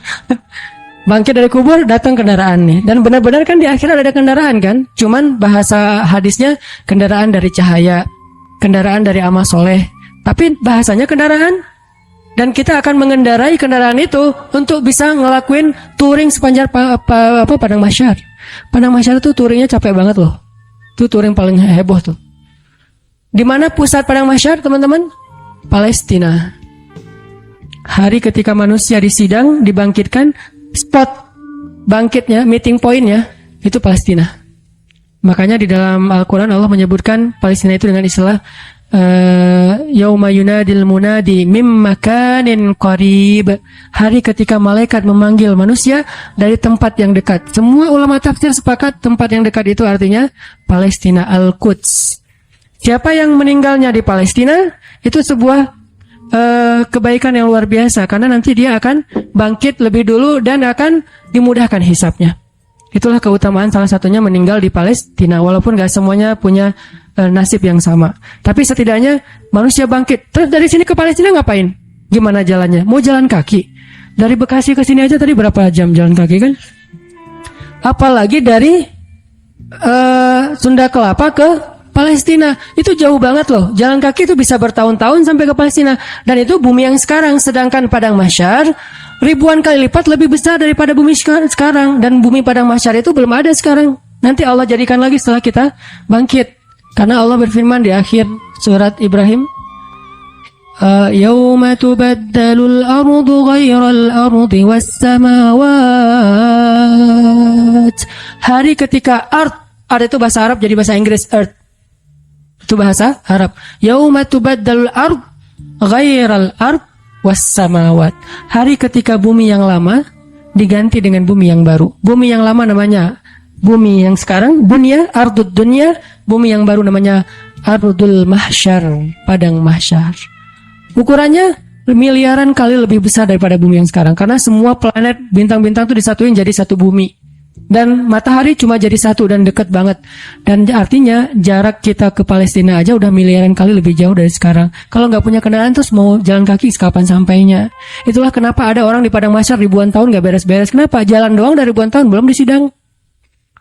Bangkit dari kubur, datang kendaraan nih. Dan benar-benar kan di akhirat ada kendaraan kan. Cuman bahasa hadisnya kendaraan dari cahaya, kendaraan dari amal soleh. Tapi bahasanya kendaraan. Dan kita akan mengendarai kendaraan itu untuk bisa ngelakuin touring sepanjang Padang Mahsyar. Padang Mahsyar itu touringnya capek banget loh. Itu touring paling heboh tuh. Di mana pusat Padang Mahsyar, teman-teman? Palestina. Hari ketika manusia disidang, dibangkitkan, spot bangkitnya, meeting pointnya, itu Palestina. Makanya di dalam Al-Quran Allah menyebutkan Palestina itu dengan istilah yauma yunadil munadi mim makanin qarib, hari ketika malaikat memanggil manusia dari tempat yang dekat. Semua ulama tafsir sepakat tempat yang dekat itu artinya Palestina, Al-Quds. Siapa yang meninggalnya di Palestina itu sebuah kebaikan yang luar biasa, karena nanti dia akan bangkit lebih dulu dan akan dimudahkan hisabnya. Itulah keutamaan salah satunya meninggal di Palestina, walaupun gak semuanya punya nasib yang sama. Tapi setidaknya manusia bangkit. Terus dari sini ke Palestina ngapain? Gimana jalannya? Mau jalan kaki? Dari Bekasi ke sini aja tadi berapa jam jalan kaki kan? Apalagi dari Sunda Kelapa ke Palestina, itu jauh banget loh. Jalan kaki itu bisa bertahun-tahun sampai ke Palestina. Dan itu bumi yang sekarang. Sedangkan Padang Mahsyar ribuan kali lipat lebih besar daripada bumi sekarang. Dan bumi Padang Mahsyar itu belum ada sekarang. Nanti Allah jadikan lagi setelah kita bangkit. Karena Allah berfirman di akhir surat Ibrahim, Yawma tubaddalul ardu ghairal ardi was samawat. Hari ketika ard itu bahasa Arab jadi bahasa Inggris, earth itu bahasa Arab. Yauma tubaddalul ard ghairal ard was samawat. Hari ketika bumi yang lama diganti dengan bumi yang baru. Bumi yang lama namanya bumi yang sekarang, dunia, ardud dunia. Bumi yang baru namanya ardul mahsyar, padang mahsyar. Ukurannya miliaran kali lebih besar daripada bumi yang sekarang. Karena semua planet, bintang-bintang itu disatuin jadi satu bumi. Dan matahari cuma jadi satu dan dekat banget. Dan artinya jarak kita ke Palestina aja udah miliaran kali lebih jauh dari sekarang. Kalau nggak punya kendaraan terus mau jalan kaki kapan sampainya. Itulah kenapa ada orang di Padang Mahsyar ribuan tahun nggak beres-beres. Kenapa? Jalan doang dari ribuan tahun belum disidang.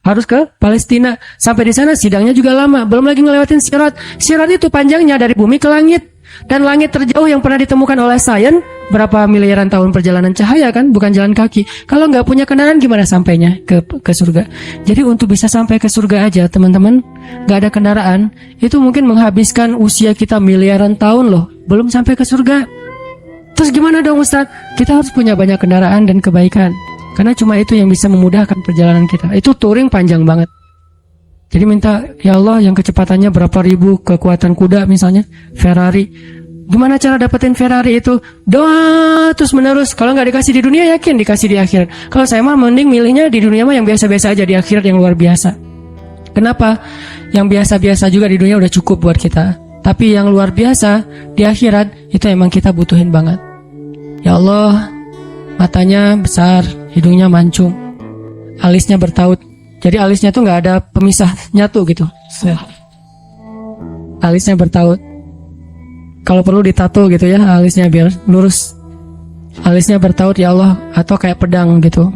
Harus ke Palestina. Sampai di sana sidangnya juga lama. Belum lagi ngelewatin sirat. Sirat itu panjangnya dari bumi ke langit. Dan langit terjauh yang pernah ditemukan oleh sains berapa miliaran tahun perjalanan cahaya kan, bukan jalan kaki. Kalau nggak punya kendaraan gimana sampainya ke surga? Jadi untuk bisa sampai ke surga aja teman-teman, nggak ada kendaraan, itu mungkin menghabiskan usia kita miliaran tahun loh, belum sampai ke surga. Terus gimana dong Ustadz? Kita harus punya banyak kendaraan dan kebaikan, karena cuma itu yang bisa memudahkan perjalanan kita. Itu touring panjang banget. Jadi minta, ya Allah yang kecepatannya berapa ribu kekuatan kuda misalnya, Ferrari. Gimana cara dapetin Ferrari itu? Doa terus menerus. Kalau nggak dikasih di dunia, yakin dikasih di akhirat. Kalau saya mah mending milihnya di dunia mah yang biasa-biasa aja, di akhirat yang luar biasa. Kenapa? Yang biasa-biasa juga di dunia udah cukup buat kita. Tapi yang luar biasa di akhirat itu emang kita butuhin banget. Ya Allah, matanya besar, hidungnya mancung, alisnya bertaut. Jadi alisnya tuh nggak ada pemisah, nyatu gitu. Alisnya bertaut. Kalau perlu ditato gitu ya, alisnya biar lurus. Alisnya bertaut ya Allah, atau kayak pedang gitu.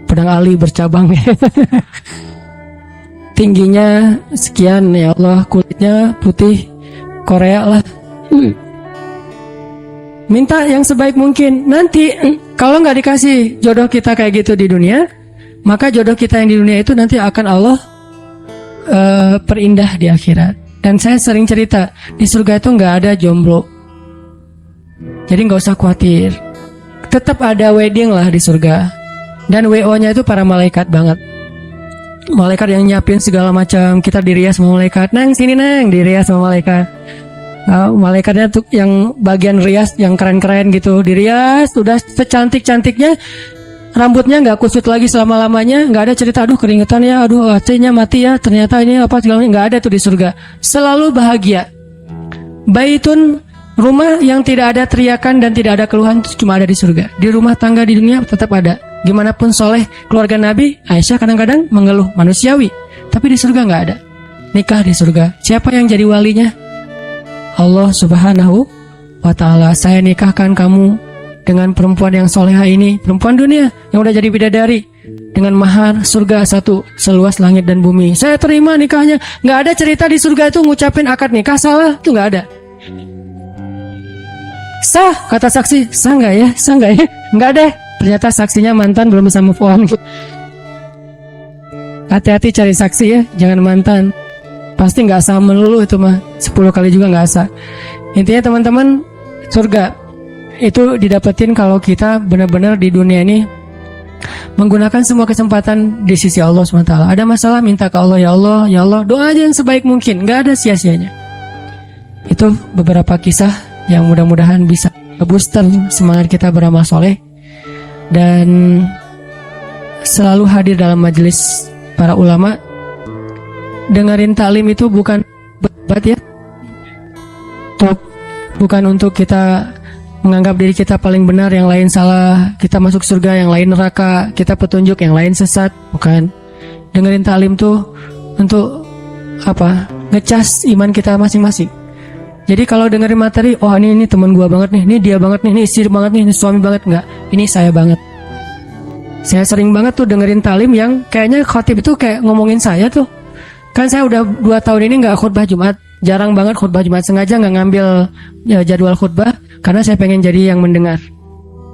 Pedang ali bercabang. Tingginya sekian ya Allah, kulitnya putih Korea lah. Minta yang sebaik mungkin. Nanti kalau nggak dikasih jodoh kita kayak gitu di dunia, maka jodoh kita yang di dunia itu nanti akan Allah perindah di akhirat. Dan saya sering cerita, di surga itu nggak ada jomblo. Jadi nggak usah khawatir. Tetap ada wedding lah di surga. Dan WO-nya itu para malaikat banget. Malaikat yang nyiapin segala macam. Kita dirias sama malaikat. Nang sini nang, dirias sama malaikat. Malaikatnya tuh yang bagian rias yang keren-keren gitu, dirias udah secantik-cantiknya. Rambutnya nggak kusut lagi selama-lamanya, nggak ada cerita aduh keringetan ya, aduh AC-nya mati ya, ternyata ini apa segalanya, nggak ada tuh di surga. Selalu bahagia. Baitun, rumah yang tidak ada teriakan dan tidak ada keluhan itu cuma ada di surga. Di rumah tangga di dunia tetap ada. Gimana pun soleh keluarga Nabi, Aisyah kadang-kadang mengeluh manusiawi, tapi di surga nggak ada. Nikah di surga. Siapa yang jadi walinya? Allah Subhanahu wa Ta'ala. Saya nikahkan kamu dengan perempuan yang soleha ini, perempuan dunia yang udah jadi bidadari, dengan mahar surga satu seluas langit dan bumi. Saya terima nikahnya. Nggak ada cerita di surga itu ngucapin akad nikah salah, itu nggak ada. Sah kata saksi, sah nggak ya, sah nggak ya, nggak deh. Ternyata saksinya mantan belum bisa move on. Hati-hati cari saksi ya, jangan mantan. Pasti nggak sah melulu itu mah, 10 kali juga nggak sah. Intinya teman-teman, surga itu didapetin kalau kita benar-benar di dunia ini menggunakan semua kesempatan di sisi Allah SWT. Ada masalah minta ke Allah, ya Allah, ya Allah, doa aja yang sebaik mungkin, nggak ada sia-sianya. Itu beberapa kisah yang mudah-mudahan bisa ngebooster semangat kita beramal soleh dan selalu hadir dalam majelis para ulama. Dengerin taklim itu bukan bebat ya, bukan untuk kita menganggap diri kita paling benar, yang lain salah, kita masuk surga, yang lain neraka, kita petunjuk, yang lain sesat. Bukan. Dengerin taklim tuh untuk apa? Ngecas iman kita masing-masing. Jadi kalau dengerin materi, oh ini teman gua banget nih, ini dia banget nih, ini istri banget nih, ini suami banget, enggak. Ini saya banget. Saya sering banget tuh dengerin taklim yang kayaknya khotib itu kayak ngomongin saya tuh. Kan saya udah 2 tahun ini nggak khutbah Jumat, jarang banget khutbah Jumat, sengaja nggak ngambil jadwal khutbah karena saya pengen jadi yang mendengar.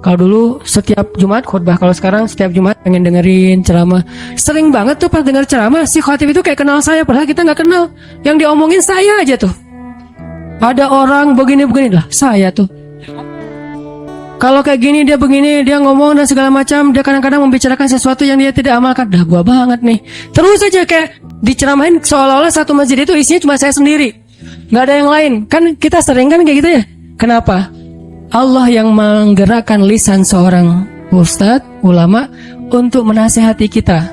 Kalau dulu setiap Jumat khutbah, kalau sekarang setiap Jumat pengen dengerin ceramah. Sering banget tuh pas denger ceramah si khotib itu kayak kenal saya, padahal kita nggak kenal. Yang diomongin saya aja tuh. Ada orang begini-begini lah, saya tuh. Kalau kayak gini dia begini, dia ngomong dan segala macam, dia kadang-kadang membicarakan sesuatu yang dia tidak amalkan. Dah gua banget nih. Terus aja kayak diceramahin seolah-olah satu masjid itu isinya cuma saya sendiri, nggak ada yang lain. Kan kita sering kan kayak gitu ya. Kenapa? Allah yang menggerakkan lisan seorang ustadz, ulama untuk menasehati kita,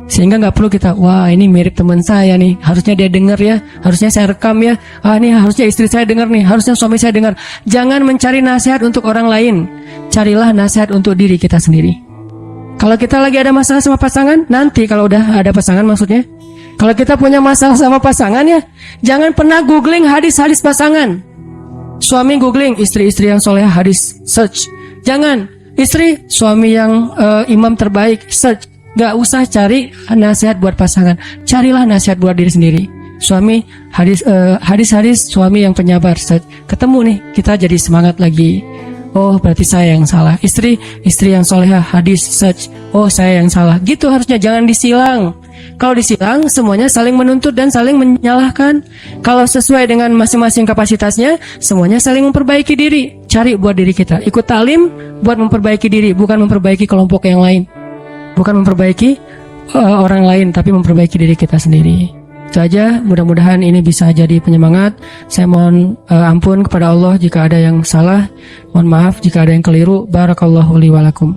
sehingga nggak perlu kita, wah ini mirip teman saya nih, harusnya dia dengar ya, harusnya saya rekam ya, ini harusnya istri saya dengar nih, harusnya suami saya dengar. Jangan mencari nasihat untuk orang lain, carilah nasihat untuk diri kita sendiri. Kalau kita lagi ada masalah sama pasangan, nanti kalau udah ada pasangan maksudnya, kalau kita punya masalah sama pasangan ya, jangan pernah googling hadis-hadis pasangan. Suami googling istri-istri yang soleh hadis, search. Jangan istri suami yang imam terbaik, search. Gak usah cari nasihat buat pasangan, carilah nasihat buat diri sendiri. Suami hadis suami yang penyabar, search. Ketemu nih, kita jadi semangat lagi. Oh berarti saya yang salah. Istri yang solehah hadis, search. Oh saya yang salah. Gitu harusnya, jangan disilang. Kalau disilang, semuanya saling menuntut dan saling menyalahkan. Kalau sesuai dengan masing-masing kapasitasnya, semuanya saling memperbaiki diri. Cari buat diri kita. Ikut taklim buat memperbaiki diri, bukan memperbaiki kelompok yang lain. Bukan memperbaiki orang lain, tapi memperbaiki diri kita sendiri. Itu aja, mudah-mudahan ini bisa jadi penyemangat. Saya mohon ampun kepada Allah jika ada yang salah. Mohon maaf jika ada yang keliru. Barakallahu li walakum.